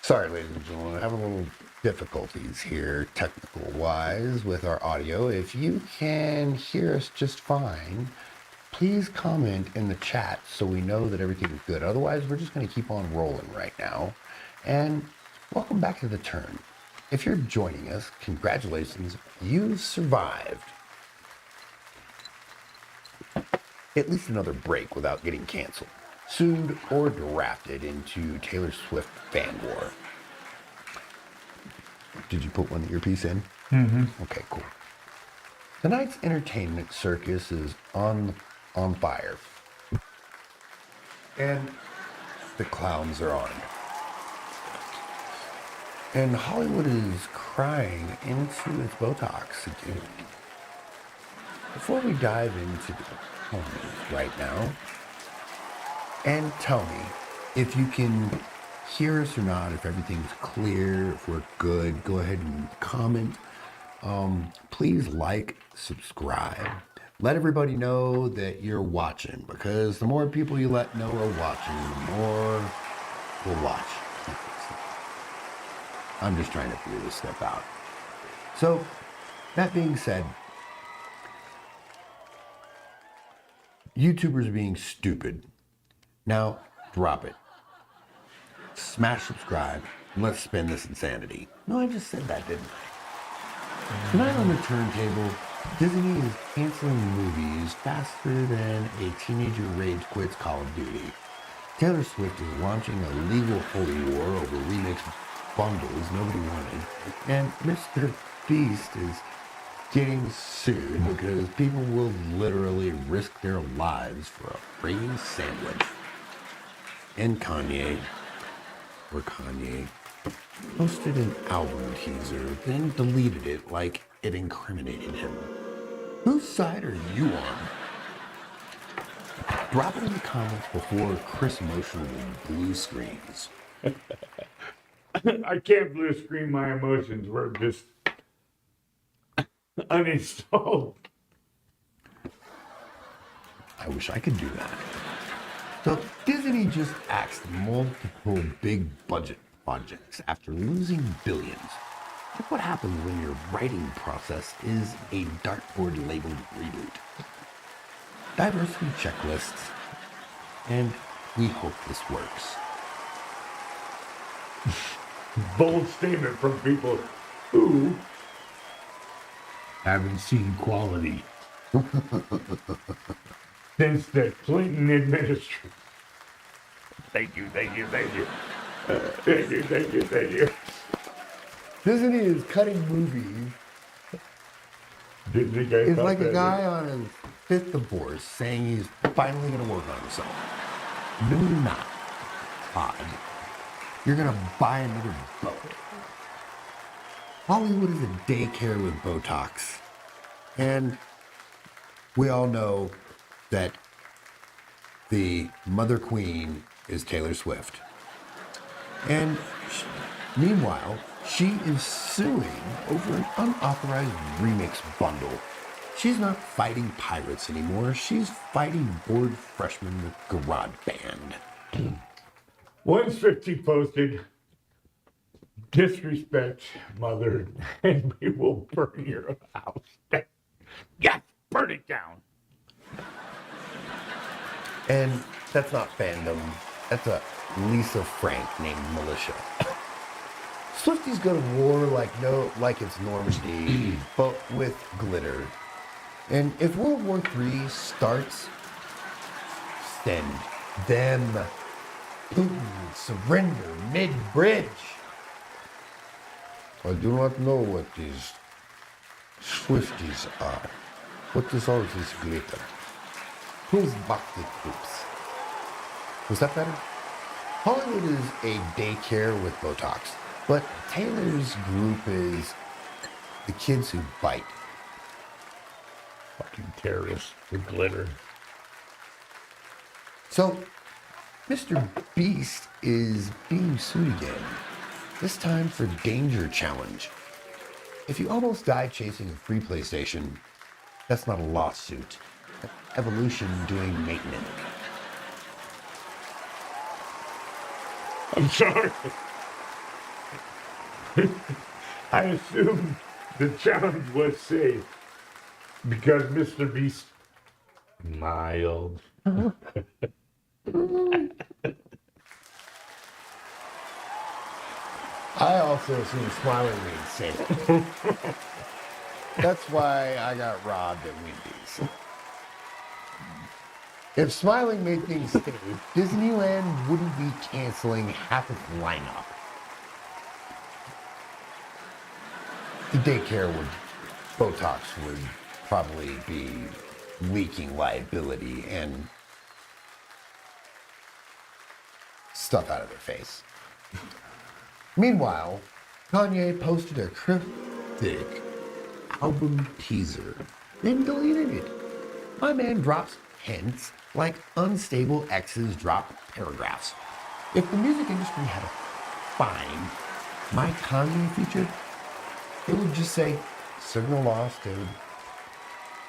Sorry, ladies and gentlemen, I have a little difficulties here, technical-wise, with our audio. If you can hear us just fine, please comment in the chat so we know that everything is good. Otherwise, we're just going to keep on rolling right now. And welcome back to The Turn. If you're joining us, congratulations, you survived at least another break without getting canceled, sued, or drafted into Taylor Swift fan war. Did you put one earpiece in? Mm-hmm. Okay, cool. Tonight's entertainment circus is on fire. And the clowns are on. And Hollywood is crying into its Botox again. Before we dive into the comments right now, and tell me if you can hear us or not, if everything's clear, if we're good, go ahead and comment. Please like, subscribe. Let everybody know that you're watching, because the more people you let know are watching, the more will watch. I'm just trying to figure this stuff out. So, that being said, YouTubers are being stupid. Now, drop it. Smash subscribe, and let's spin this insanity. No, I just said that, didn't I? Tonight on the turntable, Disney is canceling movies faster than a teenager rage quits Call of Duty. Taylor Swift is launching a legal holy war over remixed bundles nobody wanted. And Mr. Beast is getting sued because people will literally risk their lives for a free sandwich. And Kanye posted an album teaser, then deleted it like it incriminated him. Whose side are you on? Drop it in the comments before Chris emotionally blue screens. I can't blue screen my emotions. We're just uninstalled. I wish I could do that. So Disney just axed multiple big budget projects after losing billions. Look what happens when your writing process is a dartboard labeled reboot. Diversity checklists, and we hope this works. Bold statement from people who haven't seen quality since the Clinton administration. Thank you. Thank you. Disney is cutting movies. Disney guy It's thought like a that guy on his fifth divorce saying he's finally going to work on himself. No, you're not. Odd. You're going to buy another boat. Hollywood is a daycare with Botox. And we all know that the mother queen is Taylor Swift. And meanwhile, she is suing over an unauthorized remix bundle. She's not fighting pirates anymore. She's fighting bored freshmen with GarageBand. 150 posted, disrespect mother, and we will burn your house down. Yes, burn it down. And that's not fandom. That's a Lisa Frank named Militia. Swifties go to war like it's Normandy, but with glitter. And if World War III starts, send them. Putin, surrender mid-bridge. I do not know what these Swifties are. What is all this glitter? Who's Bhakti troops? Was that better? Hollywood is a daycare with Botox, but Taylor's group is the kids who bite. Fucking terrorists with glitter. So, Mr. Beast is being sued again, this time for danger challenge. If you almost die chasing a free PlayStation, that's not a lawsuit. Evolution doing maintenance. I'm sorry. I assumed the challenge was safe because Mr. Beast mild. I also assume smiling means safe. That's why I got robbed at Wendy's. If smiling made things safe, Disneyland wouldn't be canceling half its lineup. The daycare would, Botox would probably be leaking liability and stuff out of their face. Meanwhile, Kanye posted a cryptic album teaser, then deleted it. My man drops hints like unstable exes drop paragraphs. If the music industry had to find my Kanye feature, it would just say, signal lost, dude.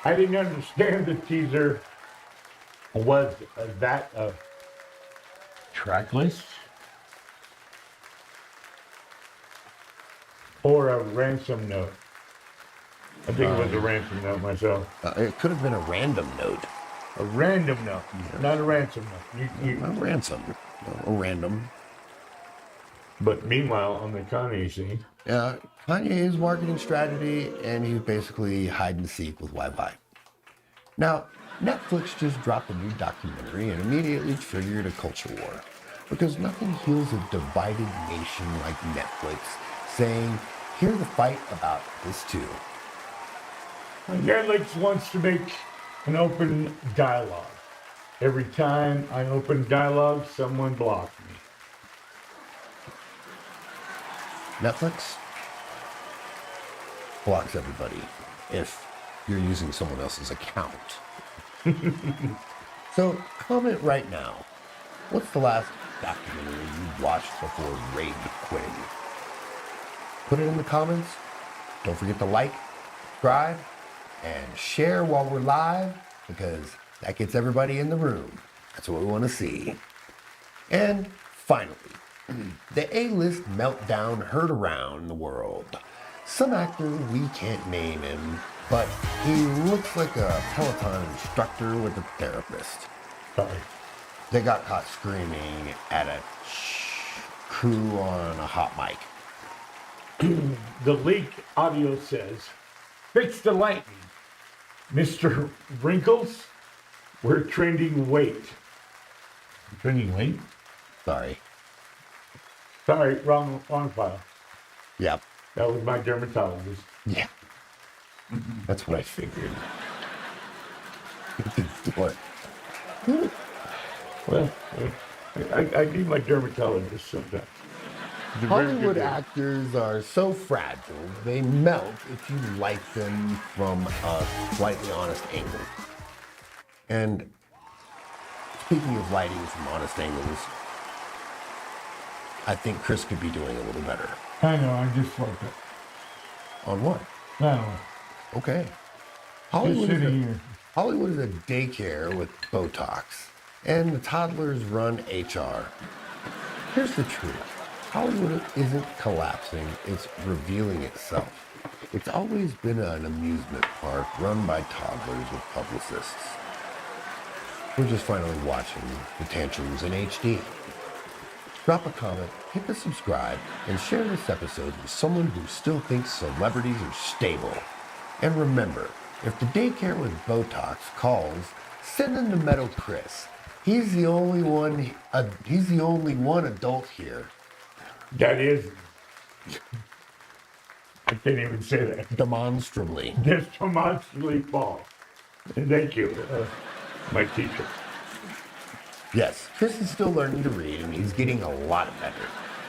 I didn't understand the teaser. Was that a track list? Or a ransom note? I think it was a ransom note myself. It could have been a random note. A random note, not a ransom note. A ransom. A random. But meanwhile, on the Kanye scene, Kanye's marketing strategy, and he's basically hide and seek with Wi-Fi. Now, Netflix just dropped a new documentary and immediately triggered a culture war. Because nothing heals a divided nation like Netflix saying, hear the fight about this too. Netflix wants to make an open dialogue. Every time I open dialogue, someone blocks me. Netflix blocks everybody if you're using someone else's account. So comment right now. What's the last documentary you watched before rage quitting? Put it in the comments. Don't forget to like, subscribe, and share while we're live, because that gets everybody in the room. That's what we want to see. And finally, the A-list meltdown heard around the world. Some actor, we can't name him, but he looks like a Peloton instructor with a therapist. Sorry. They got caught screaming at a crew on a hot mic. The leaked audio says, fix the lightning. Mr. Wrinkles, we're trending weight. Trending weight? Sorry. Sorry, wrong file. Yep. That was my dermatologist. Yeah. That's what I figured. What? Well, I need my dermatologist sometimes. He's a very good Hollywood guy. actors are so fragile, they melt if you light them from a slightly honest angle. And speaking of lighting from honest angles, I think Chris could be doing a little better. I know, I just fucked up. On what? No, Okay. just Hollywood is, sitting a, here. Hollywood is a daycare with Botox, and the toddlers run HR. Here's the truth. Hollywood isn't collapsing, it's revealing itself. It's always been an amusement park run by toddlers with publicists. We're just finally watching the tantrums in HD. Drop a comment, hit the subscribe, and share this episode with someone who still thinks celebrities are stable. And remember, if the daycare with Botox calls, send them to Meadow Chris. He's the only one adult here. That is, I can't even say that. Demonstrably. That's demonstrably false. And thank you, my teacher. Yes, Chris is still learning to read, and he's getting a lot better.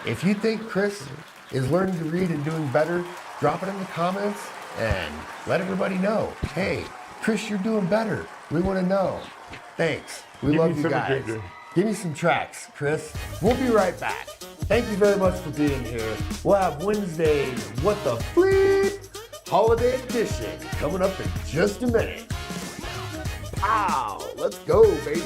If you think Chris is learning to read and doing better, drop it in the comments and let everybody know. Hey, Chris, you're doing better. We want to know. Thanks. We Give love me you some guys. attention. Give me some tracks, Chris. We'll be right back. Thank you very much for being here. We'll have Wednesday's What the Bleep Holiday Edition coming up in just a minute. Pow! Let's go, baby.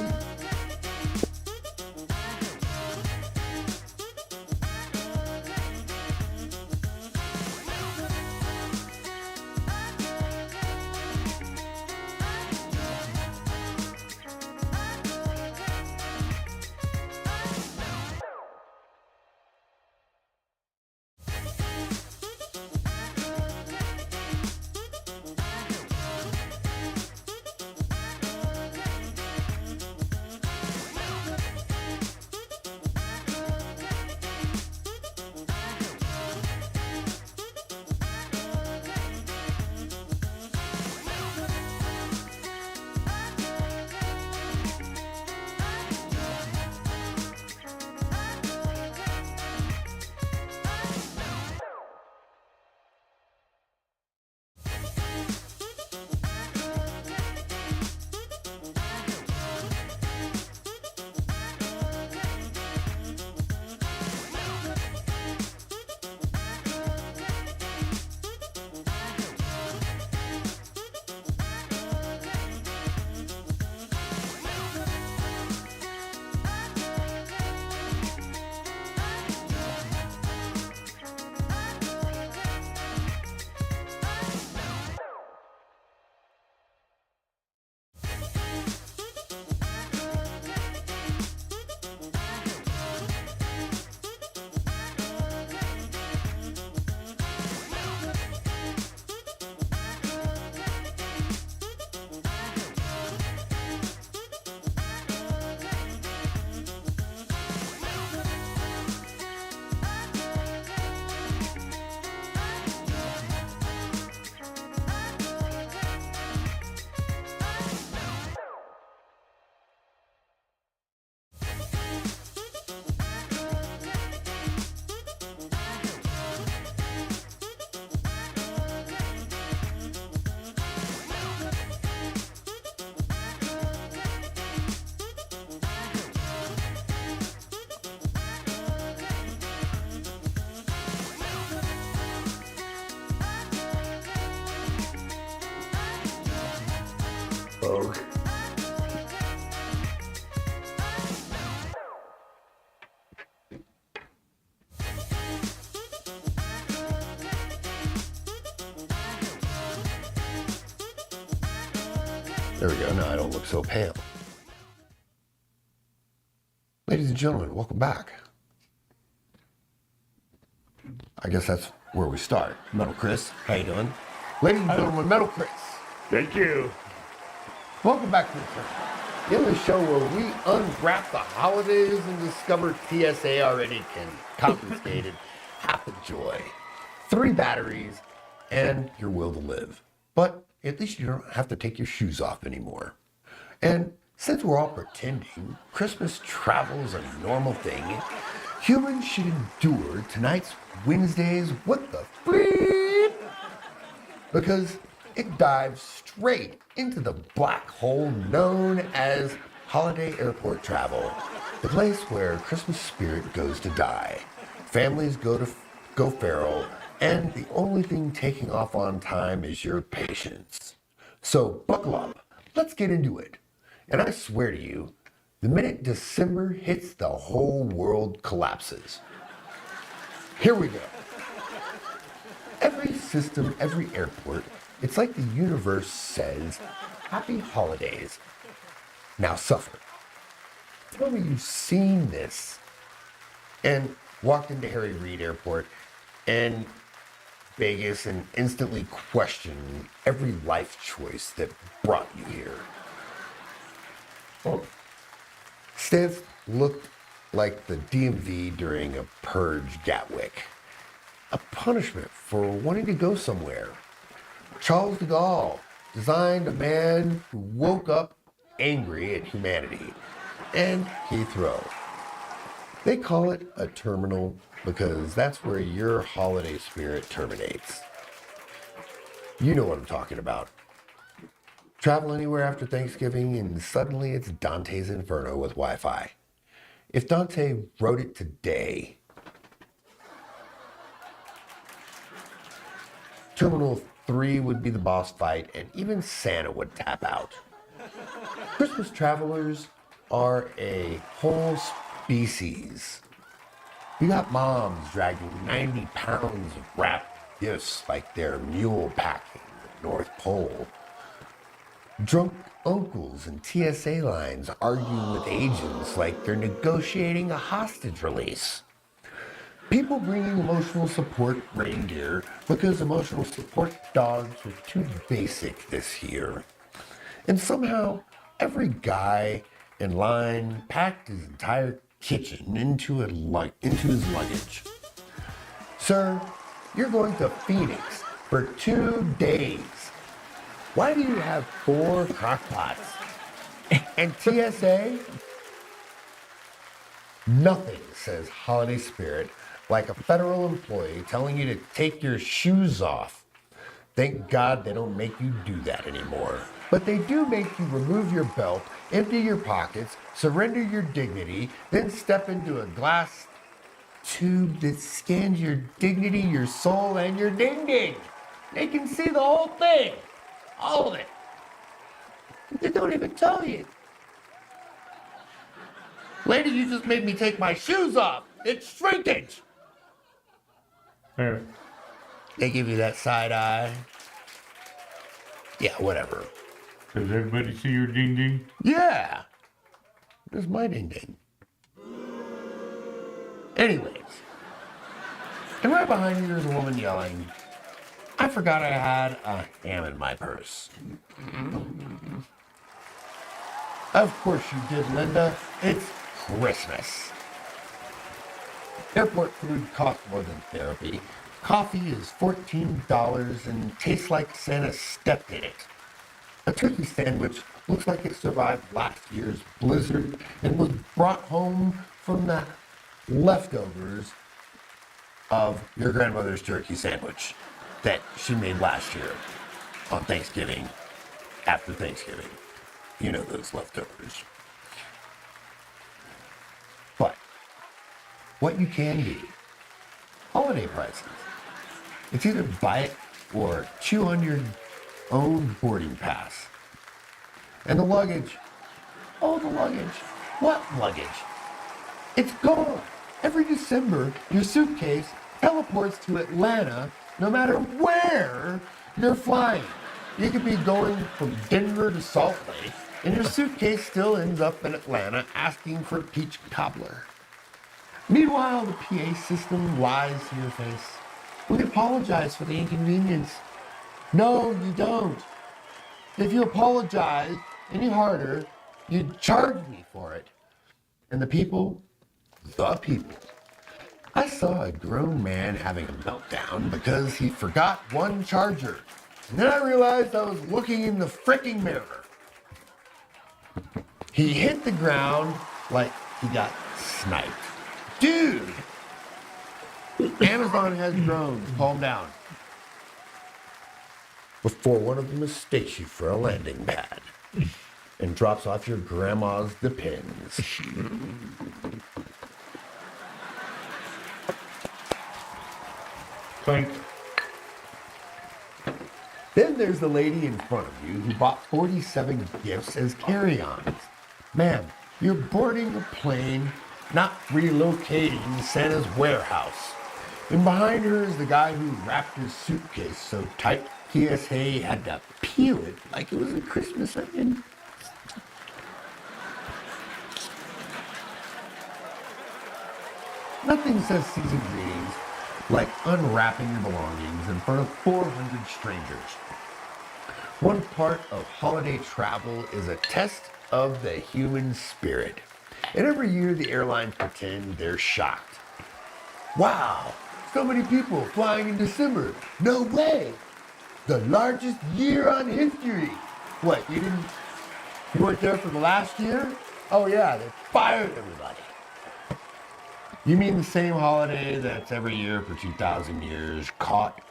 Oh. There we go. Now I don't look so pale. Ladies and gentlemen, welcome back. I guess that's where we start. Metal Chris, how you doing? Ladies and gentlemen, Metal Chris. Thank you. Welcome back to the show. In the show where we unwrap the holidays and discover TSA already confiscated half the joy, 3 batteries, and your will to live. But at least you don't have to take your shoes off anymore. And since we're all pretending Christmas travel is a normal thing, humans should endure tonight's Wednesday's What the Bleep? Because it dives straight into the black hole known as holiday airport travel, the place where Christmas spirit goes to die. Families go feral, and the only thing taking off on time is your patience. So buckle up, let's get into it. And I swear to you, the minute December hits, the whole world collapses. Here we go. Every system, every airport, it's like the universe says, happy holidays. Now suffer. Tell me you've seen this and walked into Harry Reid Airport and Vegas and instantly questioned every life choice that brought you here. Oh. Stance looked like the DMV during a purge Gatwick. A punishment for wanting to go somewhere. Charles de Gaulle designed a man who woke up angry at humanity. And Heathrow. They call it a terminal because that's where your holiday spirit terminates. You know what I'm talking about. Travel anywhere after Thanksgiving and suddenly it's Dante's Inferno with Wi-Fi. If Dante wrote it today, Terminal 3 would be the boss fight and even Santa would tap out. Christmas travelers are a whole species. You got moms dragging 90 pounds of wrapped gifts like they're mule packing the North Pole. Drunk uncles in TSA lines arguing with agents like they're negotiating a hostage release. People bringing emotional support reindeer because emotional support dogs were too basic this year. And somehow, every guy in line packed his entire kitchen into his luggage. Sir, you're going to Phoenix for 2 days. Why do you have 4 crock pots? And TSA? Nothing says holiday spirit like a federal employee telling you to take your shoes off. Thank God they don't make you do that anymore. But they do make you remove your belt, empty your pockets, surrender your dignity, then step into a glass tube that scans your dignity, your soul, and your ding-ding. They can see the whole thing. All of it. They don't even tell you. Lady, you just made me take my shoes off. It's shrinkage. Yeah. They give you that side eye. Yeah, whatever. Does everybody see your ding ding? Yeah. There's my ding ding. Anyways. And right behind you is a woman yelling, I forgot I had a ham in my purse. Of course you did, Linda. It's Christmas. Airport food costs more than therapy. Coffee is $14 and tastes like Santa stepped in it. A turkey sandwich looks like it survived last year's blizzard and was brought home from the leftovers of your grandmother's turkey sandwich that she made last year on Thanksgiving, after Thanksgiving. You know those leftovers. But what you can do, holiday prices. It's either buy it or chew on your own boarding pass. And the luggage. Oh, the luggage. What luggage? It's gone. Every December, your suitcase teleports to Atlanta no matter where you're flying. You could be going from Denver to Salt Lake, and your suitcase still ends up in Atlanta asking for peach cobbler. Meanwhile, the PA system lies to your face. We apologize for the inconvenience. No, you don't. If you apologize any harder, you'd charge me for it. And the people. I saw a grown man having a meltdown because he forgot one charger. And then I realized I was looking in the fricking mirror. He hit the ground like he got sniped. Dude! Amazon has drones. Calm down. Before one of them mistakes you for a landing pad and drops off your grandma's Depends. Clink. Then there's the lady in front of you who bought 47 gifts as carry-ons. Ma'am, you're boarding a plane, not relocating Santa's warehouse. And behind her is the guy who wrapped his suitcase so tight TSA had to peel it like it was a Christmas onion. Nothing says season greetings like unwrapping your belongings in front of 400 strangers. One part of holiday travel is a test of the human spirit. And every year the airlines pretend they're shocked. Wow, so many people flying in December. No way. The largest year on history. What, you weren't there for the last year? Oh yeah, they fired everybody. You mean the same holiday that's every year for 2,000 years caught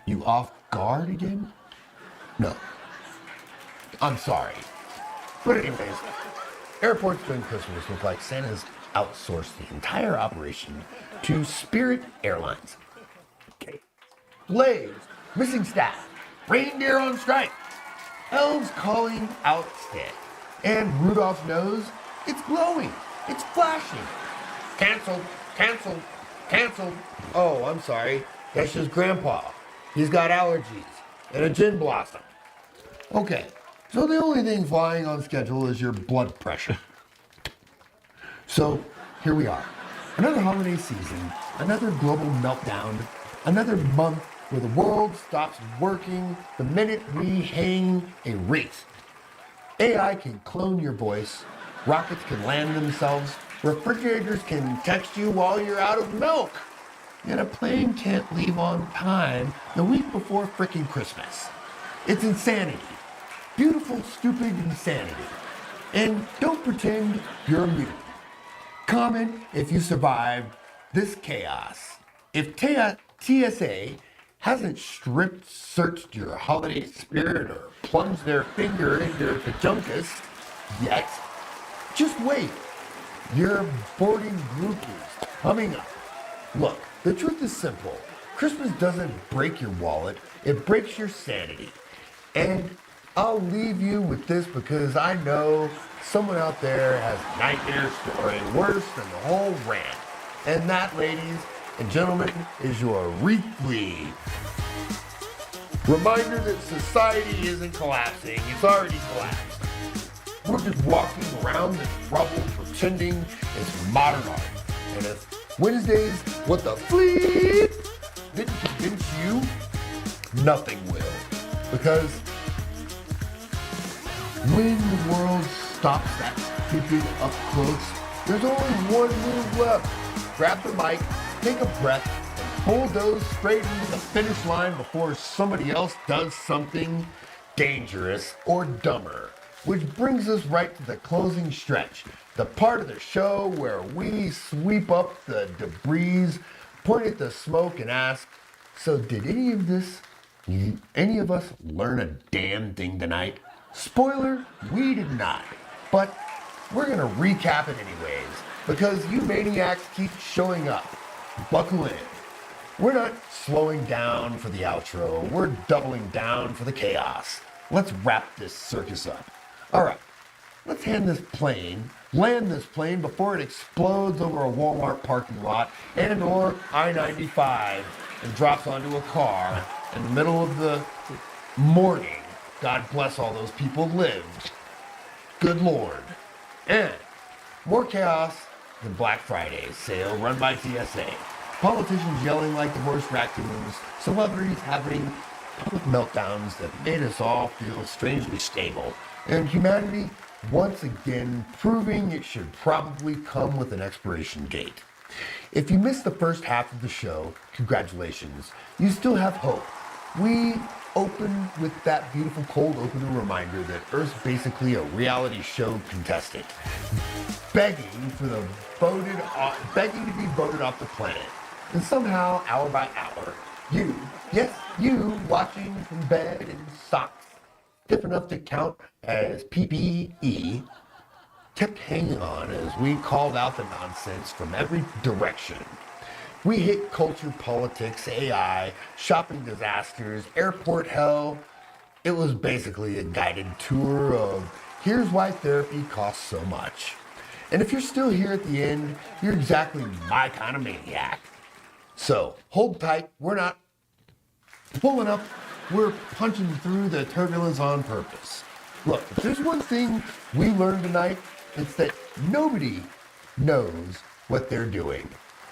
you off guard again? No. I'm sorry. But anyways, airports during Christmas look like Santa's outsourced the entire operation to Spirit Airlines. Okay. Delays, missing staff, reindeer on strike, elves calling out sick, and Rudolph's nose, it's glowing, it's flashing. Canceled, canceled, canceled. Oh, I'm sorry. That's just Grandpa. He's got allergies and a gin blossom. Okay, so the only thing flying on schedule is your blood pressure. So here we are. Another holiday season, another global meltdown, another month where the world stops working the minute we hang a wreath. AI can clone your voice, rockets can land themselves, refrigerators can text you while you're out of milk, and a plane can't leave on time the week before frickin' Christmas. It's insanity. Beautiful, stupid insanity. And don't pretend you're immune. Comment if you survived this chaos. If TSA hasn't strip searched your holiday spirit or plunged their finger into your pajunkus yet, just wait. Your boarding group is coming up. Look, the truth is simple. Christmas doesn't break your wallet, it breaks your sanity. And I'll leave you with this because I know someone out there has a nightmare story worse than the whole rant. And that, ladies and gentlemen, is your weekly reminder that society isn't collapsing. It's already collapsed. We're just walking around in trouble pretending it's modern art. And if Wednesday's What the Fleet didn't convince you, nothing will. Because when the world stops that stupid up close, there's only one move left. Grab the mic, take a breath, and bulldoze straight into the finish line before somebody else does something dangerous or dumber. Which brings us right to the closing stretch, the part of the show where we sweep up the debris, point at the smoke, and ask, so did any of us learn a damn thing tonight? Spoiler, we did not. But we're gonna recap it anyways, because you maniacs keep showing up. Buckle in. We're not slowing down for the outro, we're doubling down for the chaos. Let's wrap this circus up. All right, let's land this plane before it explodes over a Walmart parking lot and or I-95 and drops onto a car in the middle of the morning. God bless all those people lived. Good Lord. And more chaos than Black Friday sale run by TSA. Politicians yelling like the worst raccoons. Celebrities having public meltdowns that made us all feel strangely stable. And humanity once again proving it should probably come with an expiration date. If you missed the first half of the show, congratulations. You still have hope. We open with that beautiful cold opening reminder that Earth's basically a reality show contestant, begging to be voted off the planet. And somehow, hour by hour, you, yes, you, watching from bed in socks, stiff enough to count as PPE, kept hanging on as we called out the nonsense from every direction. We hit culture, politics, AI, shopping disasters, airport hell. It was basically a guided tour of here's why therapy costs so much. And if you're still here at the end, you're exactly my kind of maniac. So hold tight. We're not pulling up. We're punching through the turbulence on purpose. Look, if there's one thing we learned tonight, it's that nobody knows what they're doing.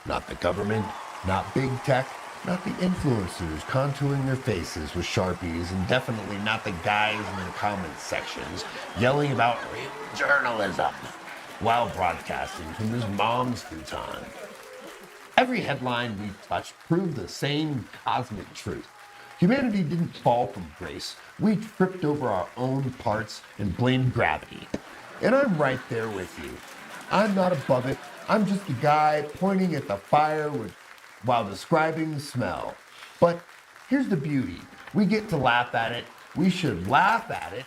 Not the government, not big tech, not the influencers contouring their faces with Sharpies, and definitely not the guys in the comments sections yelling about real journalism while broadcasting from his mom's futon. Every headline we touched proved the same cosmic truth. Humanity didn't fall from grace. We tripped over our own parts and blamed gravity. And I'm right there with you. I'm not above it. I'm just a guy pointing at the fire while describing the smell. But here's the beauty. We get to laugh at it. We should laugh at it.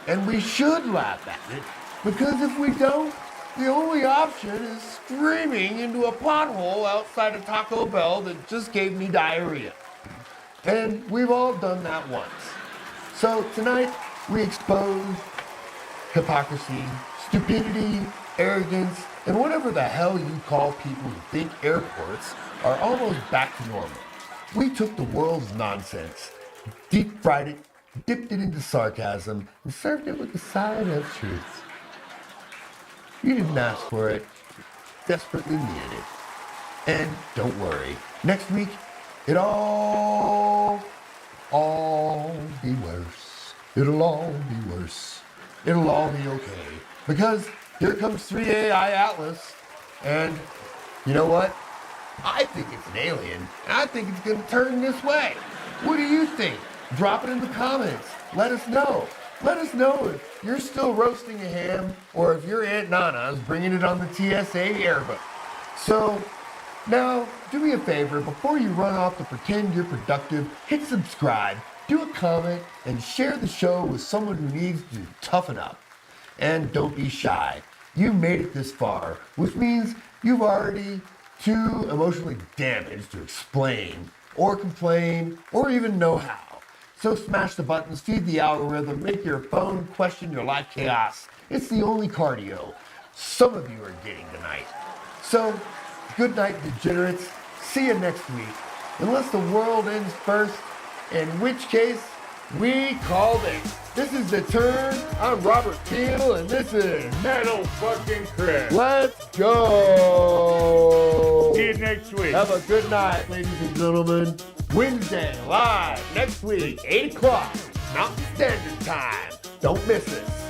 And we should laugh at it. Because if we don't, the only option is screaming into a pothole outside of Taco Bell that just gave me diarrhea. And we've all done that once. So tonight, we expose hypocrisy, stupidity, arrogance, and whatever the hell you call people who think airports are almost back to normal. We took the world's nonsense, deep fried it, dipped it into sarcasm, and served it with a side of truth. You didn't ask for it, desperately needed it. And don't worry, next week, it'll all be worse. It'll all be worse. It'll all be okay. Because here comes 3AI Atlas, and you know what? I think it's an alien, and I think it's going to turn this way. What do you think? Drop it in the comments. Let us know. Let us know if you're still roasting a ham, or if your Aunt Nana's bringing it on the TSA airboat. So, now, do me a favor, before you run off to pretend you're productive, hit subscribe, do a comment, and share the show with someone who needs to toughen up. And don't be shy. You made it this far, which means you've already too emotionally damaged to explain, or complain, or even know how. So smash the buttons, feed the algorithm, make your phone question your life chaos. It's the only cardio some of you are getting tonight. So, good night, degenerates. See you next week. Unless the world ends first, in which case, we called it. This is The Turn. I'm Robert Peel, and this is Metal fucking Chris. Let's Go. See you next week. Have a good night, ladies and gentlemen. Wednesday, live, next week, 8 o'clock, Mountain Standard Time. Don't miss us.